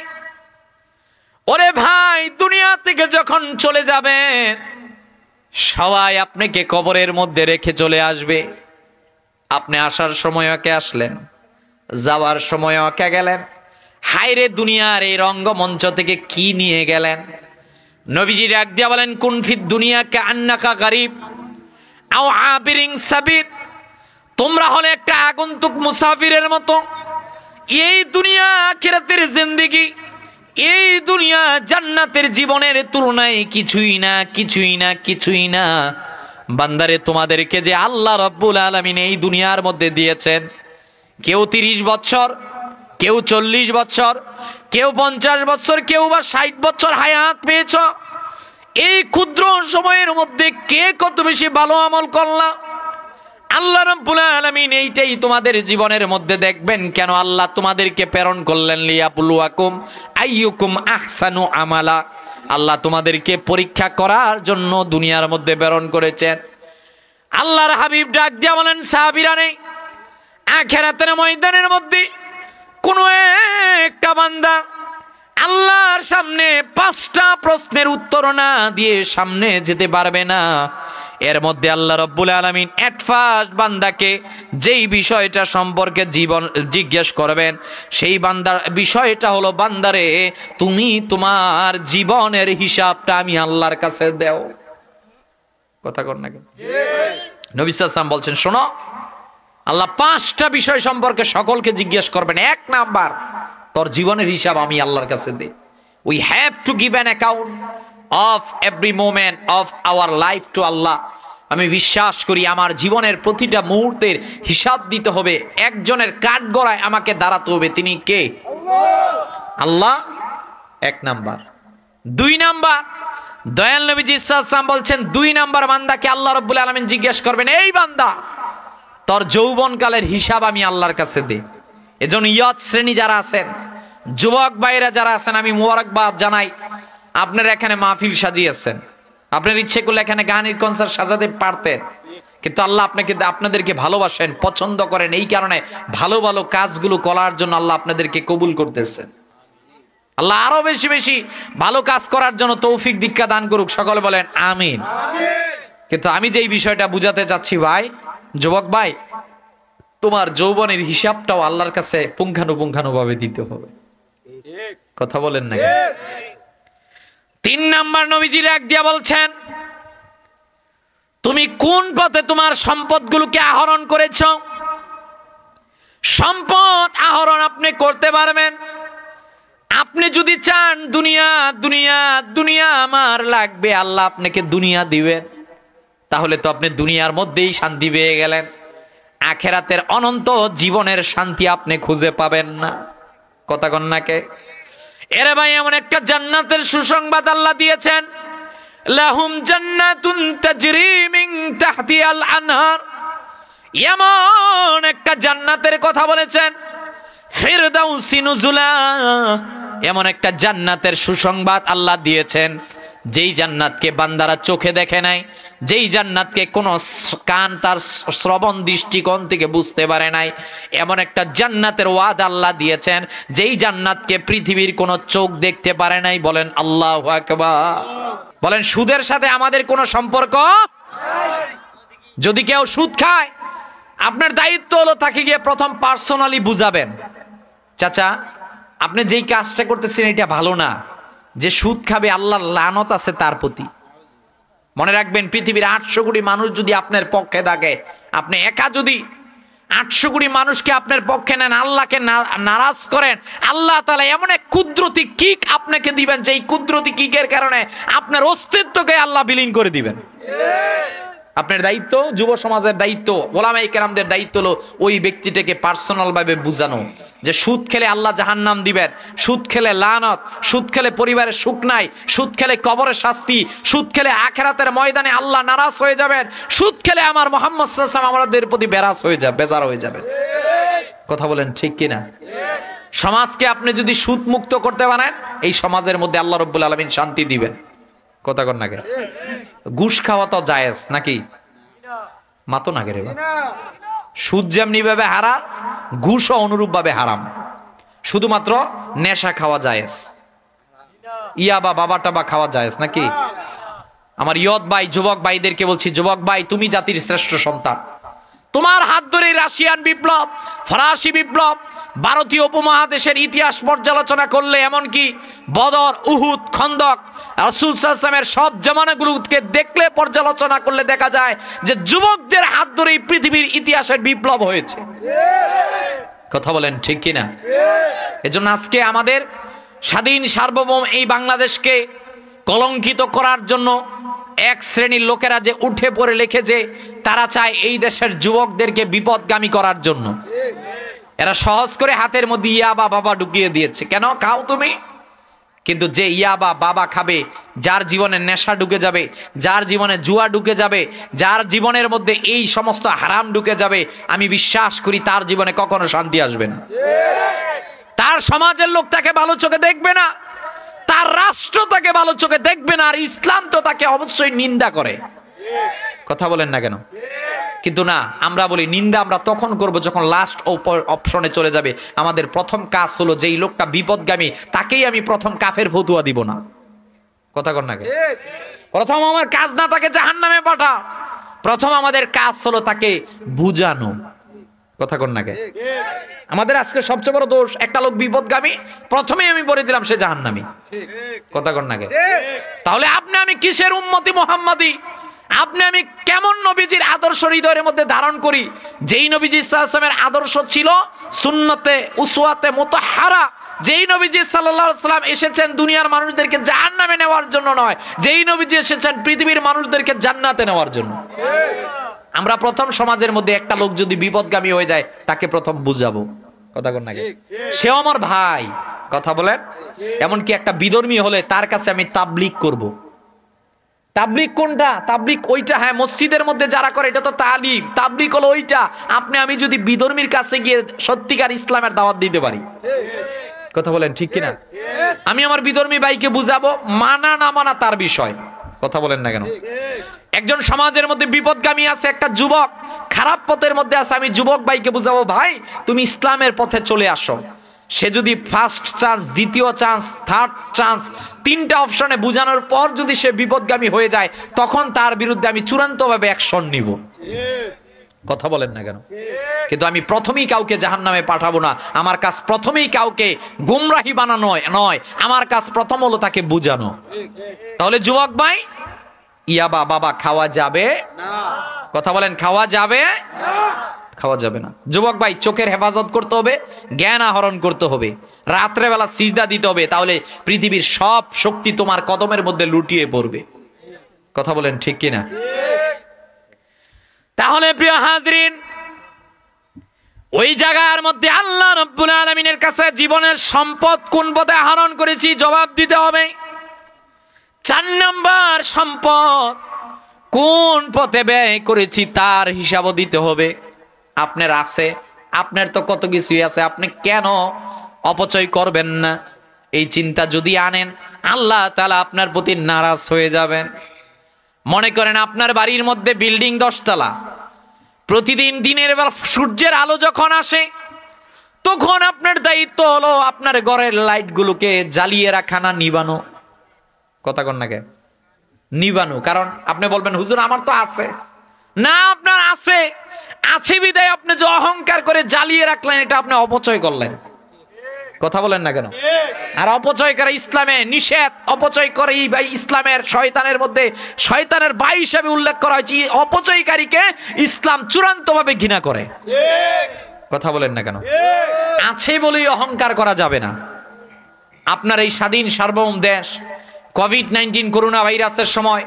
ওরে ভাই, দুনিয়া থেকে যখন চলে যাবেন সবাই আপনাকে কবরের মধ্যে রেখে চলে আসবে। আপনি আসার সময় ওকে আসলেন, যাওয়ার সময় ওকে গেলেন। হায়রে দুনিয়ার এই রঙ্গমঞ্চ থেকে কি নিয়ে গেলেন? নবীজি ডাক দিয়া বলেন, কুন ফিদ দুনিয়া কা আন্নাকা গারিব আও আবিরিন সাবির। তোমরা হলে একটা আগন্তুক মুসাফিরের মতো। এই দুনিয়া আখিরাতের জিন্দেগি, এই দুনিয়া জান্নাতের জীবনের তুলনায় কিছুই না, কিছুই না, কিছুই না। বান্দারে, তোমাদেরকে যে আল্লাহ রাব্বুল আলামিন এই দুনিয়ার মধ্যে দিয়েছেন, কেউ 30 বছর, কেউ 40 বছর, কেউ 50 বছর, কেউ বা 60 বছর হায়াত পেয়েছ। এই ক্ষুদ্র সময়ের মধ্যে কে কত বেশি ভালো আমল করলা, আল্লাহ রাব্বুল আলামিন এইটাই তোমাদের জীবনের মধ্যে দেখবেন কেন আল্লাহ তোমাদেরকে প্রেরণ করলেন লিয়াবলুয়াকুম আইয়ুকুম আহসানু আমালা। আল্লাহ তোমাদেরকে পরীক্ষা করার জন্য দুনিয়ার মধ্যে প্রেরণ করেছেন। আল্লাহর হাবিব ডাক দিয়া বলেন, সাহাবীরা নেই আখিরাতের ময়দানের মধ্যে কোন একটা বান্দা আল্লাহর সামনে 5টা প্রশ্নের উত্তর না দিয়ে সামনে যেতে পারবে না। এর মধ্যে আল্লাহ রাব্বুল আলামিন এট ফার্স্ট বান্দাকে যেই বিষয়টা সম্পর্কে জিজ্ঞেস করবেন সেই বান্দার বিষয়টা হলো, বান্দারে তুমি তোমার জীবনের হিসাবটা আমি আল্লাহর কাছে দাও। কথা কর না কেন? নবী সাল্লাল্লাহু আলাইহি ওয়াসাল্লাম বলছেন, শোনো, আল্লাহ 5টা বিষয় সম্পর্কে সকলকে জিজ্ঞেস করবেন। 1 নাম্বার, তোর জীবনের হিসাব আমি আল্লাহর কাছে দেই। We have to give an account of every moment of our life to Allah. আমি বিশ্বাস করি আমার জীবনের প্রতিটা মুহূর্তের হিসাব দিতে হবে। একজনের কাঠগড়ায় আমাকে দাঁড়াতে হবে, তিনি কে? আল্লাহ। 1 নাম্বার। 2 নাম্বার, দয়াল নবীজি সাল্লাল্লাহু আলাইহি ওয়াসাল্লাম বলছেন 2 নাম্বার বান্দাকে আল্লাহ রাব্বুল আলামিন জিজ্ঞেস করবেন, এই বান্দা তোর যৌবনকালের হিসাব আমি আল্লাহর কাছে দেই। এজন্য ইয়ত শ্রেণী যারা আছেন, যুবক ভাইরা যারা আছেন, আমি মোবারকবাদ জানাই, আপনারা এখানে মাহফিল সাজিয়েছেন। আপনার ইচ্ছে করলে এখানে গানের কনসার্ট সাজাতে পারতেন, কিন্তু আল্লাহ আপনাদেরকে ভালোবাসেন, পছন্দ করেন, এই কারণে ভালো ভালো কাজগুলো করার জন্য আল্লাহ আপনাদেরকে কবুল করতেছেন। আল্লাহ আরো বেশি বেশি ভালো কাজ করার জন্য তৌফিক দীক্ষা দান করুক, সকলে বলেন আমিন। কিন্তু আমি যেই বিষয়টা বুঝাতে চাচ্ছি ভাই, যুবক ভাই, তোমার যৌবনের হিসাবটাও আল্লাহর কাছে পুঙ্খানুপুঙ্খানুভাবে দিতে হবে। কথা বলেন না? 3 নাম্বার, নবীজি ডাক দিয়া বলছেন, তুমি কোন পথে তোমার সম্পদগুলোকে আহরণ করেছ? সম্পদ আহরণ আপনি করতে পারবেন। আপনি যদি চান দুনিয়া দুনিয়া দুনিয়া আমার লাগবে, আল্লাহ আপনাকে দুনিয়া দিবেন, তাহলে তো আপনি দুনিয়ার মধ্যেই শান্তি পেয়ে গেলেন। আখিরাতের অনন্ত জীবনের শান্তি আপনি খুঁজে পাবেন না। কথা কন নাকে? এরে ভাই, এমন একটা জান্নাতের সুসংবাদ আল্লাহ দিয়েছেন, লাহুম জান্নাতুন তাজরি মিন তাহতিহাল আনহার। এমন একটা জান্নাতের কথা বলেছেন, ফিরদাউসি নুজুলা। এমন একটা জান্নাতের সুসংবাদ আল্লাহ দিয়েছেন, যেই জান্নাতকে বান্দারা চোখে দেখে নাই, যেই জান্নাতকে কোনো কান তার শ্রবণ দৃষ্টিকোণ থেকে বুঝতে পারে নাই, এমন একটা জান্নাতের ওয়াদা আল্লাহ দিয়েছেন, যেই জান্নাতকে পৃথিবীর কোনো চোখ দেখতে পারে নাই। বলেন আল্লাহু আকবার। বলেন, সুদের সাথে আমাদের কোনো সম্পর্ক? যদি কেউ সুদ খায়, আপনার দায়িত্ব হলো তাকে গিয়ে প্রথম পার্সোনালি বুঝাবেন, চাচা আপনি যেই কাজটা করতেছেন এটা ভালো না। যে সুদ খাবে আল্লাহর লানত আছে তার প্রতি। মনে রাখবেন, পৃথিবীর 800 কোটি মানুষ যদি আপনার পক্ষে থাকে, আপনি একা যদি 800 কোটি মানুষকে আপনার পক্ষে নেন, আল্লাহকে নারাজ করেন, আল্লাহ তাআলা এমন এক কুদরতি কিক আপনাকে দিবেন, যেই কুদরতি কিকের কারণে আপনার অস্তিত্বকে আল্লাহ বিলীন করে দিবেন। আপনার দায়িত্ব, যুব সমাজের দায়িত্ব, ওলামায়ে কেরামদের দায়িত্ব হলো ওই ব্যক্তিটাকে পার্সোনাল ভাবে বুঝানো যে সুদ খেলে আল্লাহ জাহান্নাম দিবেন, সুদ খেলে লানত, সুদ খেলে পরিবারের সুখ নাই, সুদ খেলে কবরের শাস্তি, সুদ খেলে আখিরাতের ময়দানে আল্লাহ নারাজ হয়ে যাবেন, সুদ খেলে আমার মুহাম্মদ সাল্লাল্লাহু আলাইহি ওয়াসাল্লাম আমাদের প্রতি বেজার হয়ে যাবে। কথা বলেন ঠিক কিনা? সমাজকে আপনি যদি সুদ মুক্ত করতে পারেন, এই সমাজের মধ্যে আল্লাহ রাব্বুল আলামিন শান্তি দিবেন। কথা কর না কে? ঘুষ খাওয়া তো জায়েজ নাকি? মাতো না কে রে? সুদ যেমনি ভাবে হারাম, ঘুষও অনুরূপ ভাবে হারাম। শুধুমাত্র নেশা খাওয়া জায়েজ, ইয়াবা বাবা টাবা খাওয়া জায়েজ নাকি? আমার ইয়ত ভাই, যুবক ভাইদেরকে বলছি, যুবক ভাই, তুমি জাতির শ্রেষ্ঠ সন্তান। তোমার হাত ধরে রাশিয়ান বিপ্লব, ফরাসি বিপ্লব, ভারতীয় উপমহাদেশের ইতিহাস পর্যালোচনা করলে, এমনকি বদর, উহুদ, খন্দক, রাসূল সাল্লাল্লাহু আলাইহি ওয়াসাল্লামের সব জামানাগুলোকে দেখলে, পর্যালোচনা করলে দেখা যায় যে যুবকদের হাত ধরেই পৃথিবীর ইতিহাসের বিপ্লব হয়েছে। কথা বলেন ঠিক কিনা? এজন্য আজকে আমাদের স্বাধীন সার্বভৌম এই বাংলাদেশকে কলঙ্কিত করার জন্য এক শ্রেণীর লোকেরা যে উঠে পড়ে লিখেছে, তারা চায় এই দেশের যুবকদেরকে বিপদগামী করার জন্য। এরা সহজ করে হাতের মধ্যে ইয়াবা বাবা ঢুকিয়ে দিয়েছে। কেন খাও তুমি? কিন্তু যে ইয়াবা বাবা খাবে, যার জীবনে নেশা ঢুকে যাবে, যার জীবনে জুয়া ঢুকে যাবে, যার জীবনের মধ্যে এই সমস্ত হারাম ঢুকে যাবে, আমি বিশ্বাস করি তার জীবনে কখনো শান্তি আসবে না। তার সমাজের লোক তাকে ভালো চোখে দেখবে না, তার রাষ্ট্র তাকে ভালো চোখে দেখবে না, আর ইসলাম তো তাকে অবশ্যই নিন্দা করে। কথা বলেন না কেন? কিন্তু না, আমরা বলি নিন্দা আমরা তখন করব যখন লাস্ট অপশনে চলে যাবে। আমাদের প্রথম কাজ হলো যেই লোকটা বিপদগামী তাকেই আমি প্রথম কাফের ফতুয়া দিব না। কথা কর না কেন? প্রথম আমার কাজ না তাকে জাহান্নামে পাঠা, প্রথম আমাদের কাজ হলো তাকে বুঝানো। কথা কর না কেন? আমাদের আজকে সবচেয়ে বড় দোষ, একটা লোক বিপদগামী, প্রথমেই আমি বলে দিলাম সে জাহান্নামী। কথা কর না কেন? তাহলে আপনি আমি কিসের উম্মতি মুহাম্মাদি? আপনি আমি কেমন নবীজির আদর্শ হৃদয়ের মধ্যে ধারণ করি? যেই নবীজি সাল্লাল্লাহু আলাইহি ওয়াসাল্লামের আদর্শ ছিল সুন্নতে উসওয়াতে মুতাহহারা, যেই নবীজি সাল্লাল্লাহু আলাইহি ওয়াসাল্লাম এসেছেন দুনিয়ার মানুষদেরকে জাহান্নামে নেওয়ার জন্য নয়, যেই নবীজি এসেছেন পৃথিবীর মানুষদেরকে জান্নাতে নেওয়ার জন্য। আমরা প্রথম সমাজের মধ্যে একটা লোক যদি বিপদগামী হয়ে যায় তাকে প্রথম বুঝাবো। কথা কর না কেন? সেও আমার ভাই। কথা বলেন। এমনকি একটা বিধর্মী হলে তার কাছে আমি তাবলীগ করব। তাবলীগ কোনটা? তাবলীগ ওইটা, হ্যাঁ মসজিদের মধ্যে যারা করে এটা তো তালিম। তাবলীগ হলো ওইটা, আপনি আমি যদি বিধর্মীর কাছে গিয়ে সত্যিকার ইসলামের দাওয়াত দিতে পারি। কথা বলেন ঠিক কিনা? আমি আমার বিধর্মী ভাইকে বুঝাবো, মানা না মানা তার বিষয়। কথা বলেন না কেন? একজন সমাজের মধ্যে বিপদগামী আছে, একটা যুবক খারাপ পথের মধ্যে আছে, আমি যুবক ভাইকে বুঝাবো, ভাই তুমি ইসলামের পথে চলে আসো। সে যদি ফার্স্ট চান্স, দ্বিতীয় চান্স, থার্ড চান্স, তিনটা অপশনে বুঝানোর পর যদি সে বিপদগামী হয়ে যায়, তখন তার বিরুদ্ধে আমি চূড়ান্তভাবে অ্যাকশন নিব। কথা বলেন না কেন? কিন্তু আমি প্রথমেই কাউকে জাহান্নামে পাঠাবো না। আমার কাজ প্রথমেই কাউকে গুমরাহি বানানো নয়, আমার কাজ প্রথম হলো তাকে বুঝানো। তাহলে যুবক ভাই, ইয়াবা বাবা খাওয়া যাবে না। কথা বলেন, খাওয়া যাবে না? খাওয়া যাবে না। যুবক ভাই, চোখের হেফাজত করতে হবে, জ্ঞান আহরণ করতে হবে, রাত্রে বেলা সিজদা দিতে হবে, তাহলে পৃথিবীর সব শক্তি তোমার কদমের মধ্যে লুটিয়ে পড়বে। কথা বলেন ঠিক কিনা? তাহলে প্রিয় হাজরিন, ওই জায়গার মধ্যে আল্লাহ রাব্বুল আলামিনের কাছে জীবনের সম্পদ কোন পথে আহরণ করেছি জবাব দিতে হবে। 4 নাম্বার, সম্পদ কোন পথে ব্যয় করেছি তার হিসাবও দিতে হবে। আপনার আছে, আপনার তো কত কিছুই আছে, আপনি কেন অপচয় করবেন না? এই চিন্তা যদি আনেন, আল্লাহ তাআলা আপনার প্রতি নারাজ হয়ে যাবেন। মনে করেন আপনার বাড়ির মধ্যে বিল্ডিং 10 তলা, প্রতিদিন দিনের বেলা সূর্যের আলো যখন আসে তখন আপনার দায়িত্ব হলো আপনার ঘরের লাইটগুলোকে জ্বালিয়ে রাখা না নিবানো। কথা কন না কে? নিবানো। কারণ আপনি বলবেন হুজুর আমার তো আছে না, আপনার আছে, আছে বিদায় আপনি যে অহংকার করে জ্বালিয়ে রাখলেন, এটা আপনি অপচয় করলেন। কথা বলেন না কেন? আর অপচয় করা ইসলামে নিষেধ। অপচয় করে ইসলামের শয়তানের মধ্যে শয়তানের ভাই হিসেবে উল্লেখ করা হয়েছে। অপচয়কারীকে ইসলাম চূড়ান্তভাবে ঘৃণা করে। কথা বলেন না কেন? আছে বলেই অহংকার করা যাবে না। আপনার এই স্বাধীন সার্বভৌম দেশ কোভিড-19 করোনা ভাইরাসের সময়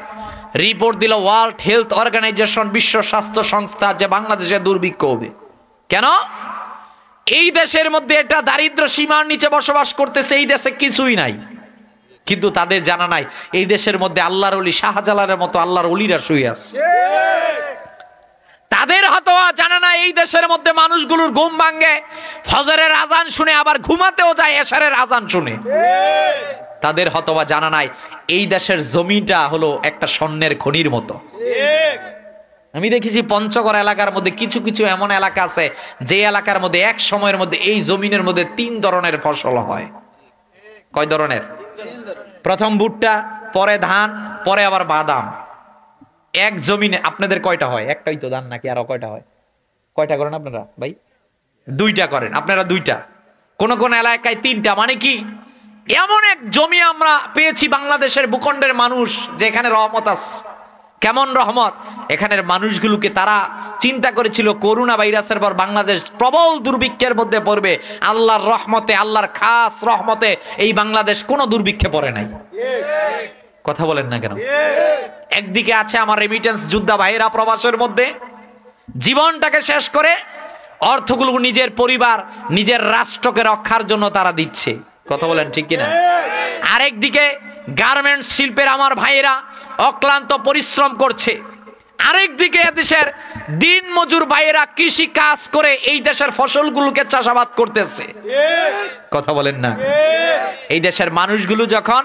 রিপোর্ট দিল ওয়ার্ল্ড হেলথ অর্গানাইজেশন, বিশ্ব স্বাস্থ্য সংস্থা, যে বাংলাদেশে দুর্ভিক্ষ হবে। কেন? এই দেশের মধ্যে এটা দারিদ্র সীমার নিচে বসবাস করতেছে, এই দেশে কিছুই নাই। কিন্তু তাদের জানা নাই এই দেশের মধ্যে আল্লাহর ওলি শাহজালালের মতো আল্লাহর ওলিরা শুয়ে আছে। তাদের হয়তো জানা নাই এই দেশের মধ্যে মানুষগুলোর ঘুম ভাঙে, ফজরের আজান শুনে আবার ঘুমাতেও যায় এশারের আজান শুনে। তাদের হয়তো জানা নাই এই দেশের জমিটা হলো একটা স্বর্ণের খনির মতো। আমি দেখেছি পঞ্চগড় এলাকার মধ্যে কিছু কিছু এমন এলাকা আছে যে এলাকার মধ্যে এক সময়ের মধ্যে এই জমিনের মধ্যে 3 ধরনের ফসল হয়। কয় ধরনের? প্রথম ভুট্টা, পরে ধান, পরে আবার বাদাম। এক জমিনে আপনাদের কয়টা হয়? একটাই তো ধান নাকি আরো কয়টা হয়? কয়টা করেন আপনারা ভাই? 2টা করেন আপনারা, 2টা। কোন কোন এলাকায় 3টা। মানে কি, এমন এক জমি আমরা পেয়েছি বাংলাদেশের ভূখণ্ডের মানুষ, যেখানে রহমত আছে। কেমন রহমত? এখানের মানুষগুলোকে তারা চিন্তা করেছিল করোনা ভাইরাসের পর বাংলাদেশ প্রবল দুর্ভিক্ষের মধ্যে পড়বে। আল্লাহর রহমতে, আল্লাহর খাস রহমতে এই বাংলাদেশ কোনো দুর্ভিক্ষে পড়ে নাই। কথা বলেন না কেন? একদিকে আছে আমার রেমিটেন্স যোদ্ধা ভাইয়েরা প্রবাসের মধ্যে জীবনটাকে শেষ করে অর্থগুলো নিজের পরিবার, নিজের রাষ্ট্রকে রক্ষার জন্য তারা দিচ্ছে। কথা বলেন ঠিক কিনা? আরেকদিকে গার্মেন্টস শিল্পের আমার ভাইয়েরা অক্লান্ত পরিশ্রম করছে, আরেকদিকে দেশের দিন মজুর ভাইয়েরা কৃষি কাজ করে এই দেশের ফসলগুলোকে চাষাবাদ করতেছে। কথা বলেন না? এই দেশের মানুষগুলো যখন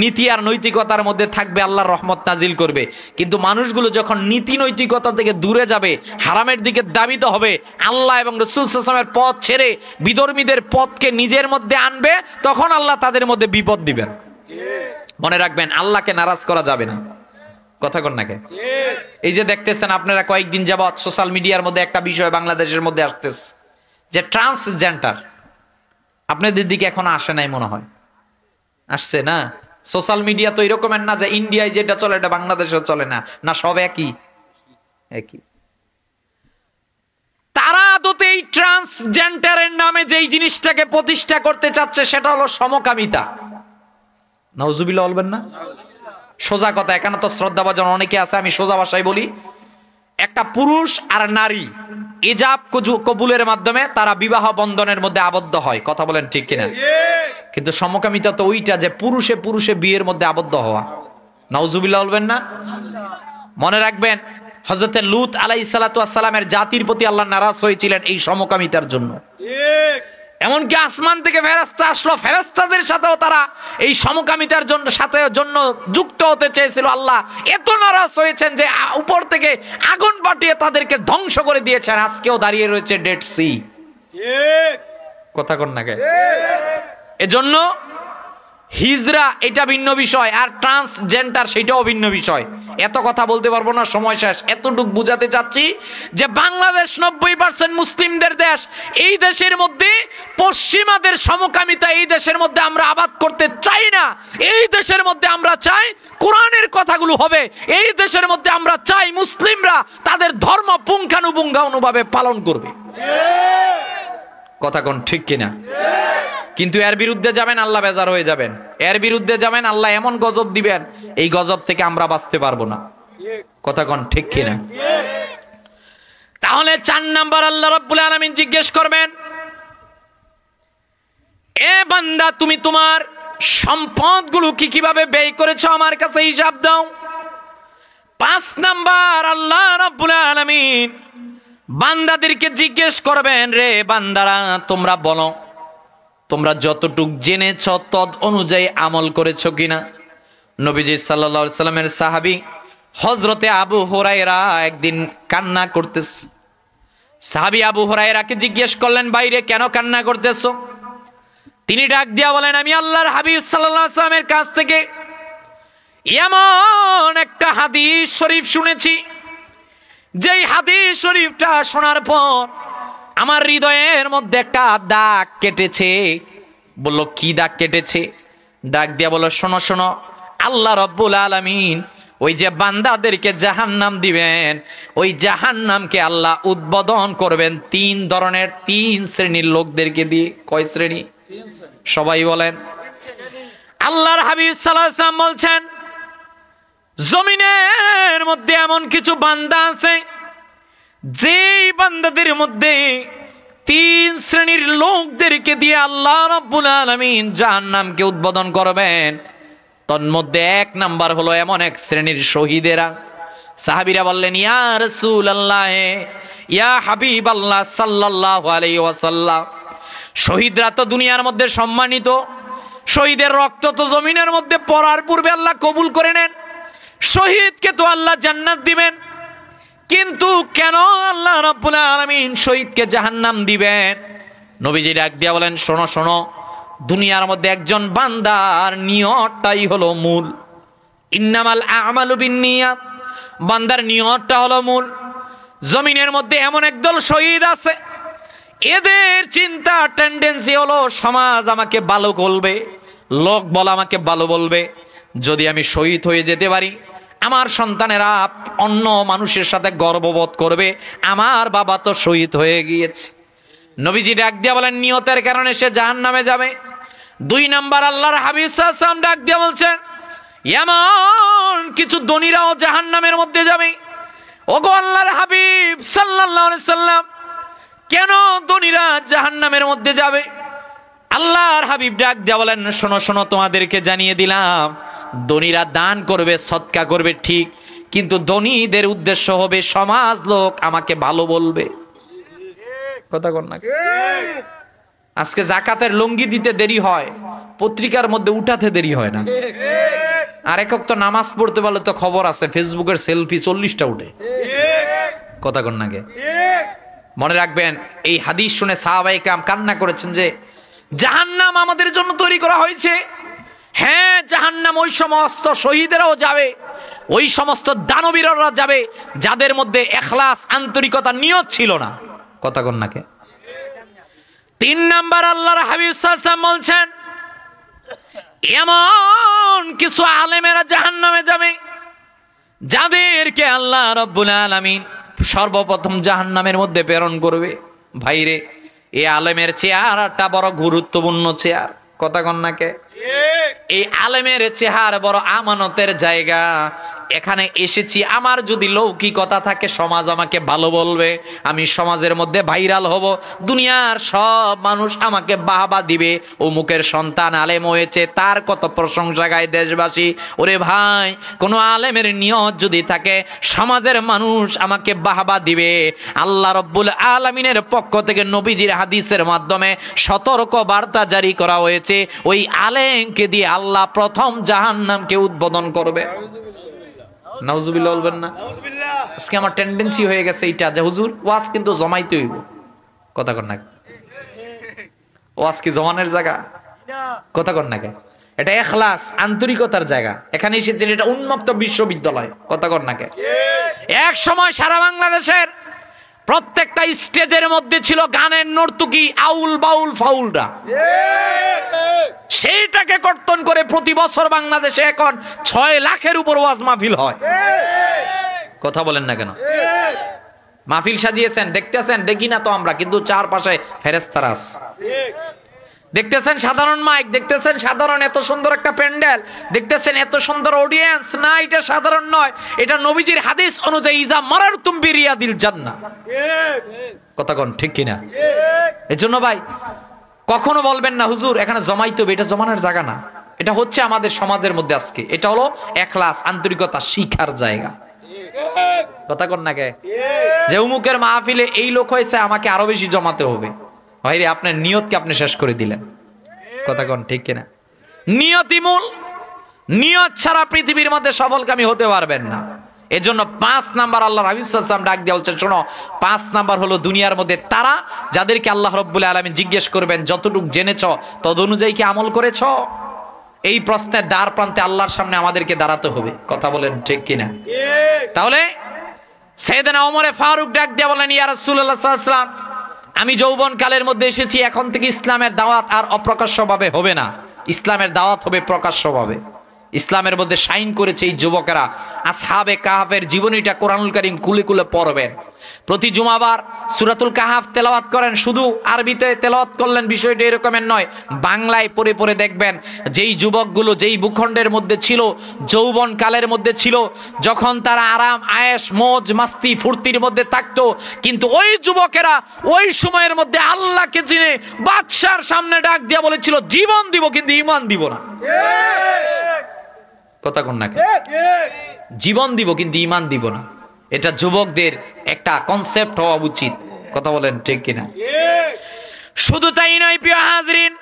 নীতি আর নৈতিকতার মধ্যে থাকবে আল্লাহর রহমত নাজিল করবে, কিন্তু মানুষগুলো যখন নীতি নৈতিকতা থেকে দূরে যাবে, হারামের দিকে ধাবিত হবে, আল্লাহ এবং রাসূল সাল্লাল্লাহু আলাইহি ওয়াসাল্লামের পথ ছেড়ে বিধর্মীদের পথকে নিজের মধ্যে আনবে, তখন আল্লাহ তাদের মধ্যে বিপদ দিবেন। মনে রাখবেন, আল্লাহকে নারাজ করা যাবে না। কথা কন নাকি? এই যে দেখতেছেন আপনারা কয়েকদিন যাবত সোশ্যাল মিডিয়ার মধ্যে একটা বিষয় বাংলাদেশের মধ্যে আসতেছে, যে ট্রান্সজেন্ডার। আপনাদের দিকে এখনো আসে নাই মনে হয়, আসছে না? সোশ্যাল মিডিয়া তো এরকমের না যে ইন্ডিয়ায় যেটা চলে এটা বাংলাদেশে চলে না, না সব একই একই। তারা আদতে এই ট্রান্সজেন্ডারের নামে যেই জিনিসটাকে প্রতিষ্ঠা করতে চাচ্ছে সেটা হলো সমকামিতা। নাউজুবিল্লাহ বলবেন না? সোজা কথা, এখানে তো শ্রদ্ধাভাজন অনেকে আছে, আমি সোজা ভাষায় বলি, একটা পুরুষ আর নারী ইজাব কবুলের মাধ্যমে তারা বিবাহ বন্ধনের মধ্যে আবদ্ধ হয়। কথা বলেন ঠিক কিনা? কিন্তু সমকামিতা তো ওইটা যে পুরুষে পুরুষে বিয়ের মধ্যে আবদ্ধ হওয়া। নাউজুবিল্লাহ বলবেন না? মনে রাখবেন, হযরতে লূত আলাইহিস সালাতু ওয়াস সালামের জাতির প্রতি আল্লাহ নারাজ হয়েছিলেন এই সমকামিতার জন্য। এমনকি আসমান থেকে ফেরেশতা আসলো, ফেরেশতাদের সাথেও তারা এই সমকামিতার জন্য যুক্ত হতে চেয়েছিল। আল্লাহ এত নারাজ হয়েছেন যে উপর থেকে আগুন পাঠিয়ে তাদেরকে ধ্বংস করে দিয়েছেন। আজকেও দাঁড়িয়ে রয়েছে ডেড সি। কথা কন না কে? এজন্য হিজরা এটা ভিন্ন বিষয়, আর ট্রান্সজেন্ডার সেটাও ভিন্ন বিষয়। এত কথা বলতে পারবো না, সময় শেষ। এতটুক বুঝাতে চাচ্ছি যে বাংলাদেশ 90% মুসলিমদের দেশ। এই দেশের মধ্যে পশ্চিমাদের সমকামিতা এই দেশের মধ্যে আমরা আবাদ করতে চাই না। এই দেশের মধ্যে আমরা চাই কোরআনের কথাগুলো হবে। এই দেশের মধ্যে আমরা চাই মুসলিমরা তাদের ধর্ম পুঙ্খানুপুঙ্খানুভাবে পালন করবে। কথা কোন ঠিক কিনা? কিন্তু এর বিরুদ্ধে যাবেন আল্লাহ বেজার হয়ে যাবেন, এর বিরুদ্ধে যাবেন আল্লাহ এমন গজব দিবেন, এই গজব থেকে আমরা বাঁচতে পারবো না। কথা কোন ঠিক কিনা? তাহলে 4 নাম্বার আল্লাহ রাব্বুল আলামিন জিজ্ঞেস করবেন, এ বান্দা তুমি তোমার সম্পদগুলো কিভাবে ব্যয় করেছো আমার কাছে হিসাব দাও। 5 নাম্বার আল্লাহ রাব্বুল আলামিন বান্দাদেরকে জিজ্ঞেস করবেন, রে বান্দারা তোমরা বলো তোমরা যতটুক জেনেছ তদ অনুযায়ী আমল করেছো কিনা। নবীজি সাল্লাল্লাহু আলাইহি সাল্লামের সাহাবী হযরতে আবু হুরায়রা একদিন কান্না করতেছে। সাহাবী আবু হুরায়রাকে জিজ্ঞেস করলেন, বাইরে কেন কান্না করতেছো? তিনি ডাক দিয়া বলেন, আমি আল্লাহর হাবিব সাল্লাল্লাহু আলাইহি সাল্লামের কাছ থেকে এমন একটা হাদিস শরীফ শুনেছি, যেই হাদিস শরীফটা শোনার পর আমার হৃদয়ের মধ্যে একটা দাগ কেটেছে। বলল, কি দাগ কেটেছে? ডাক দিয়া বলল, শোনো শোনো, আল্লাহ রাব্বুল আলামিন ওই যে বান্দাদেরকে জাহান্নাম দিবেন, ওই জাহান্নামকে আল্লাহ উদ্বোধন করবেন 3 ধরনের 3 শ্রেণীর লোকদেরকে দিয়ে। কয় শ্রেণী? সবাই বলেন। আল্লাহর হাবিব সাল্লাল্লাহু আলাইহি ওয়াসাল্লাম বলছেন, জমিনের মধ্যে এমন কিছু বান্দা আছে যেই বান্দাদের মধ্যে 3 শ্রেণীর লোকদেরকে দিয়ে আল্লাহ রাব্বুল আলামিন জাহান্নামকে উদ্বোধন করবেন। তন্মধ্যে 1 নাম্বার হলো এমন এক শ্রেণীর শহীদেরা। সাহাবীরা বললেন, ইয়া রাসূলুল্লাহ, ইয়া হাবিবাল্লাহ সাল্লাল্লাহু আলাইহি ওয়াসাল্লাম, শহীদরা তো দুনিয়ার মধ্যে সম্মানিত, শহীদের রক্ত তো জমিনের মধ্যে পড়ার পূর্বে আল্লাহ কবুল করে নেন, শহীদকে তো আল্লাহ জান্নাত দিবেন, কিন্তু কেন আল্লাহ রাব্বুল আলামিন শহীদকে জাহান্নাম দিবেন? নবীজি ডাক দিয়া বলেন, শোনো শোনো, দুনিয়ার মধ্যে একজন বান্দার নিয়তটাই হলো মূল। ইন্নামাল আমালু বিন্নিয়াত, বান্দার নিয়তটা হলো মূল। জমিনের মধ্যে এমন একদল শহীদ আছে, এদের চিন্তা টেন্ডেন্সি হলো সমাজ আমাকে ভালো বলবে, লোক বল আমাকে ভালো বলবে, যদি আমি শহীদ হয়ে যেতে পারি আমার সন্তানেরা অন্য মানুষের সাথে গর্ববোধ করবে, আমার বাবা তো শহীদ হয়ে গিয়েছে। নবীজি ডাক দিয়া বলেন, নিয়তের কারণে সে জাহান্নামে যাবে। 2 নাম্বার আল্লাহর হাবিব সাল্লাল্লাহু আলাইহি ওয়াসাল্লাম ডাক দিয়া বলছেন, এমন কিছু ধনীরাও জাহান্নামের মধ্যে যাবে। ওগো আল্লাহর হাবিব সাল্লাল্লাহু আলাইহি ওয়াসাল্লাম, কেন ধনীরা জাহান্নামের মধ্যে যাবে? আল্লাহর হাবিব ডাক দিয়া বলেন, শোনো শোনো, তোমাদেরকে জানিয়ে দিলাম, ধনীরা দান করবে, সদকা করবে ঠিক, কিন্তু ধনীদের উদ্দেশ্য হবে সমাজ লোক আমাকে ভালো বলবে। কথা কন না? আজকে জাকাতের লুঙ্গি দিতে দেরি হয়, পত্রিকার মধ্যে উঠাতে দেরি হয় না। আর একক তো নামাজ পড়তে পারলে তো খবর আছে, ফেসবুকের সেলফি 40টা উঠে। কথা কন না? মনে রাখবেন, এই হাদিস শুনে সাহাবায়ে কেরাম কান্না করেছেন যে জাহান্নাম আমাদের জন্য তৈরি করা হয়েছে। হ্যাঁ, জাহান্নাম ওই সমস্ত শহীদেরাও যাবে, ওই সমস্ত দানবীররা যাবে যাদের মধ্যে ইখলাস, আন্তরিকতা, নিয়ত ছিল না। কথা কন না? 3 নাম্বার, আল্লাহর হাবিব সাল্লাল্লাহু আলাইহি ওয়াসাল্লাম বলছেন, এমন কিছু আলেমেরা জাহান্নামে যাবে যাদেরকে আল্লাহ রাব্বুল আলামিন সর্বপ্রথম জাহান্নামের মধ্যে প্রেরণ করবে। ভাইরে, এই আলেমের চেহারাটা বড় গুরুত্বপূর্ণ চেহার। কথা কন না? এই আলেমের চেহারা বড় আমানতের জায়গা। এখানে এসেছি, আমার যদি লৌকিকতা থাকে সমাজ আমাকে ভালো বলবে, আমি সমাজের মধ্যে ভাইরাল হব, দুনিয়ার সব মানুষ আমাকে বাহবা দিবে, অমুকের সন্তান আলেম হয়েছে, তার কত প্রশংসা গায় দেশবাসী। ওরে ভাই, কোন আলেমের নিয়ত যদি থাকে সমাজের মানুষ আমাকে বাহবা দিবে, আল্লাহ রাব্বুল আলামিনের পক্ষ থেকে নবীজির হাদিসের মাধ্যমে সতর্ক বার্তা জারি করা হয়েছে, ওই আলেমকে দিয়ে আল্লাহ প্রথম জাহান্নামকে উদ্বোধন করবে। নাউজুবিল্লাহ বলবেন না? আজকে আমার টেন্ডেন্সি হয়ে গেছে এইটা যে হুজুর ওয়াজ কিন্তু জমাইতে হইব। কথা কন না? ওয়াজ কি জমানের জায়গা? কথা কন না? এটা ইখলাস, আন্তরিকতার জায়গা। এখানে এসেছেন, এটা উন্মুক্ত বিশ্ববিদ্যালয়। কথা কন না? এক সময় সারা বাংলাদেশের প্রত্যেকটা স্টেজের মধ্যে ছিল গানের নর্তকী, আউল বাউল ফাউলরা। সেইটাকে কর্তন করে প্রতি বছর বাংলাদেশে এখন 6 লাখের উপর ওয়াজ মাহফিল হয়। কথা বলেন না কেন? মাহফিল সাজিয়েছেন, দেখতেছেন, দেখি না তো আমরা, কিন্তু চারপাশে ফেরেশতারা আছে। দেখতেছেন সাধারণ মাইক, দেখতেছেন সাধারণ এত সুন্দর একটা প্যান্ডেল, দেখতেছেন এত সুন্দর অডিয়েন্স। না, এটা সাধারণ নয়, এটা নবীজির হাদিস অনুযায়ী ইজা মারারতুম বিরিয়াদিল জান্নাহ। কথা কোন ঠিক কিনা? এজন্য ভাই কখনো বলবেন না হুজুর এখানে জমাইতে হবে, এটা জমানোর জায়গা না। এটা হচ্ছে আমাদের সমাজের মধ্যে আজকে, এটা হলো ইখলাস, আন্তরিকতা শিখার জায়গা। কথা কোন না? যে অমুকের মাহফিলে এই লোক হয়েছে, আমাকে আরো বেশি জমাতে হবে। ভাইরে, আপনার নিয়তকে আপনি শেষ করে দিলেন। কথা কোন ঠিক কিনা? নিয়তই মূল। নিয়ত ছাড়া পৃথিবীর মধ্যে সফলকামী হতে পারবেন না। এজন্য 5 নাম্বার আল্লাহর হাবিব সাল্লাল্লাহু আলাইহি ওয়াসাল্লাম ডাক দিয়ে বলছেন, শোনো, 5 নাম্বার হলো দুনিয়ার মধ্যে তারা যাদেরকে আল্লাহ রাব্বুল আলামিন জিজ্ঞেস করবেন যতটুকু জেনেছ তদ অনুযায়ী কি আমল করেছ। এই প্রশ্নের দ্বার প্রান্তে আল্লাহর সামনে আমাদেরকে দাঁড়াতে হবে। কথা বলেন ঠিক কিনা? তাহলে সাইয়েদনা ওমর ফারুক ডাক দিয়ে বলেন, ইয়া রাসূলুল্লাহ সাল্লাল্লাহু আলাইহি ওয়াসাল্লাম, আমি যৌবন কালের মধ্যে এসেছি, এখন থেকে ইসলামের দাওয়াত আর অপ্রকাশ্যভাবে হবে না, ইসলামের দাওয়াত হবে প্রকাশ্যভাবে। ইসলামের মধ্যে শাইন করেছে এই যুবকেরা। আসহাবে কাহাফের জীবনীটা কোরআনুল কারীম কুলে কুলে পড়বেন। প্রতি জুমাবার সূরাতুল কাহাফ তেলাওয়াত করেন। শুধু আরবিতে তেলাওয়াত করলেন বিষয়টা এরকমের নয়, বাংলায় পড়ে পড়ে দেখবেন যেই যুবকগুলো যেই ভূখণ্ডের মধ্যে ছিল, যৌবন কালের মধ্যে ছিল, যখন তারা আরাম আয়েশ মौज মাস্তি ফুর্তির মধ্যে থাকতো, কিন্তু ওই যুবকেরা ওই সময়ের মধ্যে আল্লাহকে চিনে বাদশার সামনে ডাক দিয়া বলেছিল, জীবন দিব কিন্তু ঈমান দিব না। কথা কোন না? জীবন দিব কিন্তু ঈমান দিব না। এটা যুবকদের একটা কনসেপ্ট হওয়া উচিত। কথা বলেন ঠিক কিনা? শুধু তাই নয় প্রিয় হাজরিন,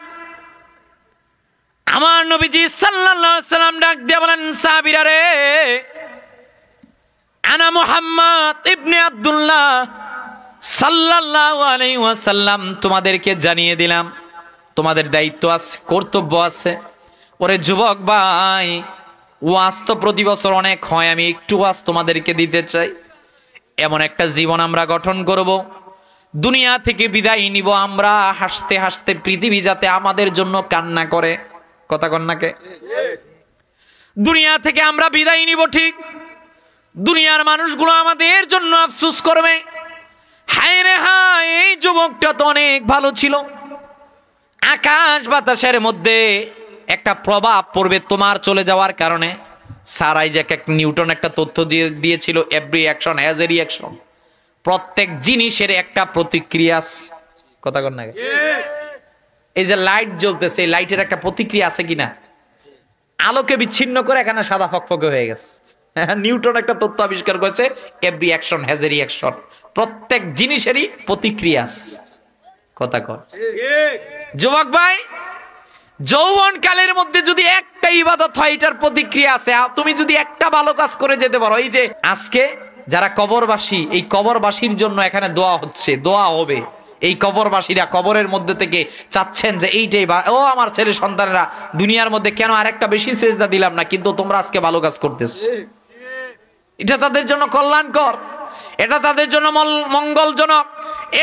আমার নবীজি সাল্লাল্লাহু আলাইহি সাল্লাম ডাক দিয়ে বলেন, সাহাবীরা রে, আনা মুহাম্মদ ইবনে আব্দুল্লাহ সাল্লাল্লাহু আলাইহি ওয়াসাল্লাম, তোমাদেরকে জানিয়ে দিলাম, তোমাদের দায়িত্ব আছে, কর্তব্য আছে। ওরে যুবক ভাই, ওয়াজ তো প্রতি বছর অনেক হয়, আমি একটু ওয়াজ তোমাদেরকে দিতে চাই। এমন একটা জীবন আমরা গঠন করব, দুনিয়া থেকে বিদায় নিব আমরা হাসতে হাসতে, পৃথিবী যাতে আমাদের জন্য কান্না করে। কথা কন্যাকে, দুনিয়া থেকে আমরা বিদায় নিব ঠিক, দুনিয়ার মানুষগুলো আমাদের জন্য আফসোস করবে, হায় রে হায়, এই যুবকটা তো অনেক ভালো ছিল। আকাশ বাতাসের মধ্যে একটা প্রভাব পড়বে তোমার চলে যাওয়ার কারণে। স্যার আইজ্যাক নিউটন একটা তথ্য দিয়েছিল, every action has a reaction. প্রত্যেক জিনিসের একটা প্রতিক্রিয়া আছে। কথা কন না? এই যে লাইট জ্বলতেছে, এই লাইটের একটা প্রতিক্রিয়া আছে কিনা? আলোকে বিচ্ছিন্ন করে এখানে সাদা ফকফকে হয়ে গেছে। নিউটন একটা তত্ত্ব আবিষ্কার করেছে, every action has a reaction. প্রত্যেক জিনিসেরই প্রতিক্রিয়া আছে। কথা কর যুবক ভাই, যৌবন কালের মধ্যে যদি একটা ইবাদত হয় এটার প্রতিক্রিয়া আছে। তুমি যদি একটা ভালো কাজ করে যেতে পারো, এই যে আজকে যারা কবরবাসী, এই কবরবাসীর জন্য এখানে দোয়া হচ্ছে, দোয়া হবে। এই কবরবাসীরা কবরের মধ্যে থেকে চাচ্ছেন যে এইটাই, ও আমার ছেলে সন্তানেরা দুনিয়ার মধ্যে কেন আরেকটা বেশি সেজদা দিলাম না, কিন্তু তোমরা আজকে ভালো কাজ করতেছ। এটা তাদের জন্য কল্যাণকর, এটা তাদের জন্য মঙ্গলজনক,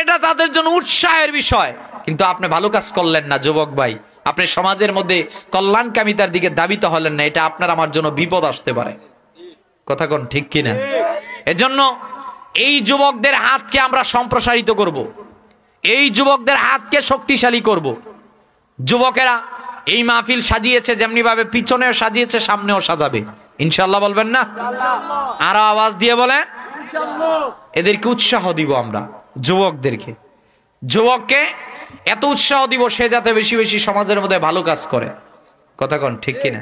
এটা তাদের জন্য উৎসাহের বিষয়। কিন্তু আপনি ভালো কাজ করলেন না যুবক ভাই, আপনি সমাজের মধ্যে কল্যাণকামিতার দিকে ধাবিত হলেন না, এটা আপনার আমার জন্য বিপদ আসতে পারে। কথা কোন ঠিক কিনা? এজন্য এই যুবকদের হাতকে আমরা সম্প্রসারিত করব, এই যুবকদের হাতকে শক্তিশালী করব। যুবকেরা এই মাহফিল সাজিয়েছে, যেমনি ভাবে পিছনেও সাজিয়েছে, সামনেও সাজাবে ইনশাআল্লাহ। বলবেন না? আরো আওয়াজ দিয়ে বলেন ইনশাআল্লাহ। এদেরকে উৎসাহ দিব আমরা, যুবকদেরকে, যুবককে এত উৎসাহ দিব সে যাতে বেশি বেশি সমাজের মধ্যে ভালো কাজ করে। কথা কোন ঠিক কিনা?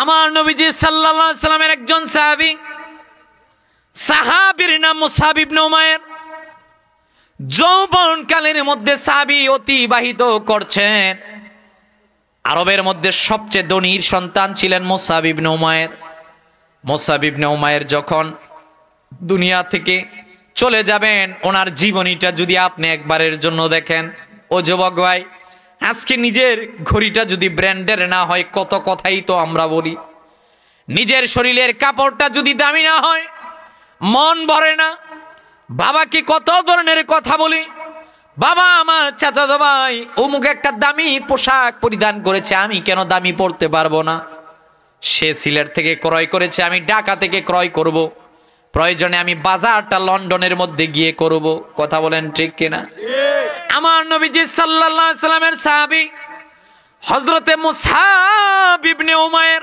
আমার নবীজি সাল্লাল্লাহু আলাইহি সাল্লামের একজন সাহাবী, সাহাবীর নাম মুসআব ইবনে উমাইর। যৌবন কালের মধ্যে সাহাবী অতিবাহিত করছেন। আরবের মধ্যে সবচেয়ে ধনীর সন্তান ছিলেন মুসআব ইবনে উমাইর। মুসআব ইবনে উমাইর যখন দুনিয়া থেকে চলে যাবেন, ওনার জীবনীটা যদি আপনি একবারের জন্য দেখেন, ও যুবক ভাই, আজকে নিজের ঘড়িটা যদি ব্র্যান্ডের না হয়, কত কথাই তো আমরা বলি। নিজের শরীরের কাপড়টা যদি দামি না হয়, মন ভরে না। বাবাকে কত ধরনের কথা বলি, বাবা আমার চাচাতো ভাই অমুক একটা দামি পোশাক পরিধান করেছে, আমি কেন দামি পড়তে পারবো না? সে সিলেট থেকে ক্রয় করেছে, আমি ঢাকা থেকে ক্রয় করব। প্রয়োজনে আমি বাজারটা লন্ডনের মধ্যে গিয়ে করব। কথা বলেন ঠিক কিনা? আমার নবীজি সাল্লাল্লাহু আলাইহি সাল্লামের সাহাবী হযরতে মুসআব ইবনে উমাইর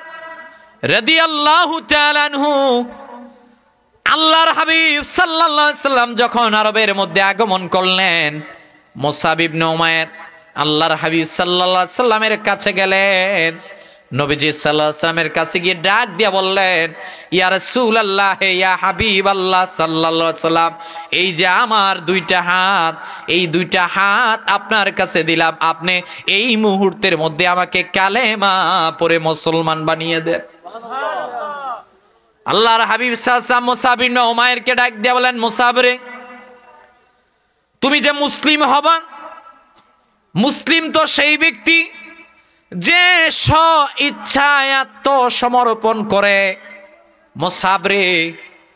রাদিয়াল্লাহু তাআলা আনহু, আল্লাহর হাবিব সাল্লাল্লাহু আলাইহি সাল্লাম যখন আরবের মধ্যে আগমন করলেন, মুসআব ইবনে উমাইর আল্লাহর হাবিব সাল্লাল্লাহু আলাইহি সাল্লামের কাছে গেলেন। নবীজি সাল্লাল্লাহু আলাইহি সাল্লামের কাছে গিয়ে ডাক দিয়ে বললেন, ইয়া রাসূলুল্লাহ, ইয়া হাবিবাল্লাহ সাল্লাল্লাহু আলাইহি সাল্লাম, এই যে আমার দুইটা হাত, এই দুইটা হাত আপনার কাছে দিলাম, আপনি এই মুহূর্তের মধ্যে আমাকে কালেমা পড়ে মুসলমান বানিয়ে দেন। আল্লাহর হাবিব সাল্লাল্লাহু আলাইহি সাল্লাম মুসআব ইবনে উমাইরকে ডাক দিয়ে বলেন, মুসআব রে, তুমি যে মুসলিম হবা, মুসলিম তো সেই ব্যক্তি যে স্ব ইচ্ছায় আত্মসমর্পণ করে। মুসআব রে,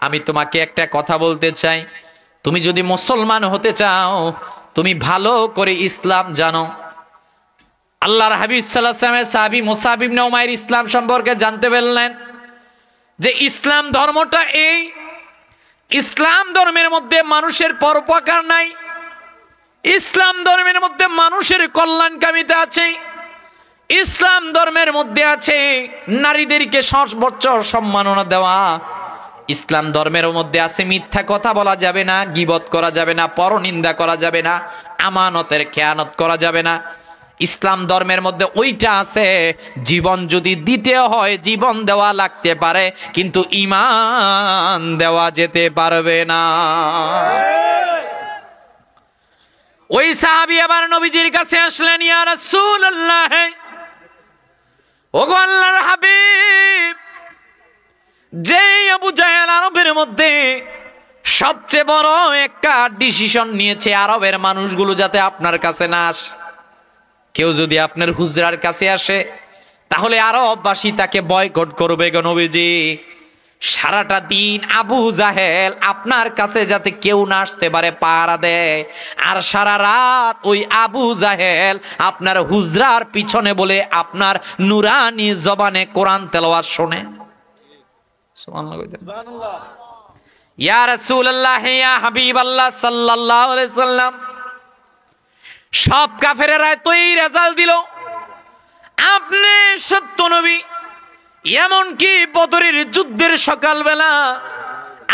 আমি তোমাকে একটা কথা বলতে চাই, তুমি যদি মুসলমান হতে চাও, তুমি ভালো করে ইসলাম জানো। আল্লাহর হাবিব সাল্লাল্লাহু আলাইহি ওয়াসাল্লামের সাহাবী মুসআব ইবনে উমাইর ইসলাম সম্পর্কে জানতে পারলেন যে ইসলাম ধর্মটা এই, ইসলাম ধর্মের মধ্যে মানুষের পরোপকার নাই, ইসলাম ধর্মের মধ্যে মানুষের কল্যাণকামিতা আছে, ইসলাম ধর্মের মধ্যে আছে নারীদেরকে সর্বোচ্চ সম্মাননা দেওয়া, ইসলাম ধর্মের মধ্যে আছে মিথ্যা কথা বলা যাবে না, গীবত করা যাবে না, পরনিন্দা করা যাবে না, আমানতের খেয়ানত করা যাবে না। ইসলাম ধর্মের মধ্যে ওইটা আছে, জীবন যদি দিতে হয় জীবন দেওয়া লাগতে পারে, কিন্তু ঈমান দেওয়া যেতে পারবে না। ওই সাহাবী আবার নবীজির কাছে আসলেন, ইয়া রাসূলুল্লাহ, ওগো আল্লাহর হাবিব, যে আবু জাহেল আরবের মধ্যে সবচেয়ে বড় একটা ডিসিশন নিয়েছে, আরবের মানুষগুলো যাতে আপনার কাছে না আসে। কেউ যদি আপনার হুজরার কাছে আসে তাহলে আরববাসী তাকে বয়কট করবে গো নবীজি। সারাটা দিন আবু জাহেল আপনার কাছে যাতে কেউ না আসতে পারে পাহারা দেয়, আর সারা রাত ওই আবু জাহেল আপনার হুজরার পিছনে বলে আপনার নুরানি জবানে কোরআন তেলাওয়াত শোনে। সুবহানাল্লাহ। ইয়া রাসূলুল্লাহ, ইয়া হাবিবাল্লাহ সাল্লাল্লাহু আলাইহি সাল্লাম, সব কাফেরেরা তো এই রেজাল্ট দিল, আপনি সত্য নবী। এমনকি বদরের যুদ্ধের সকালবেলা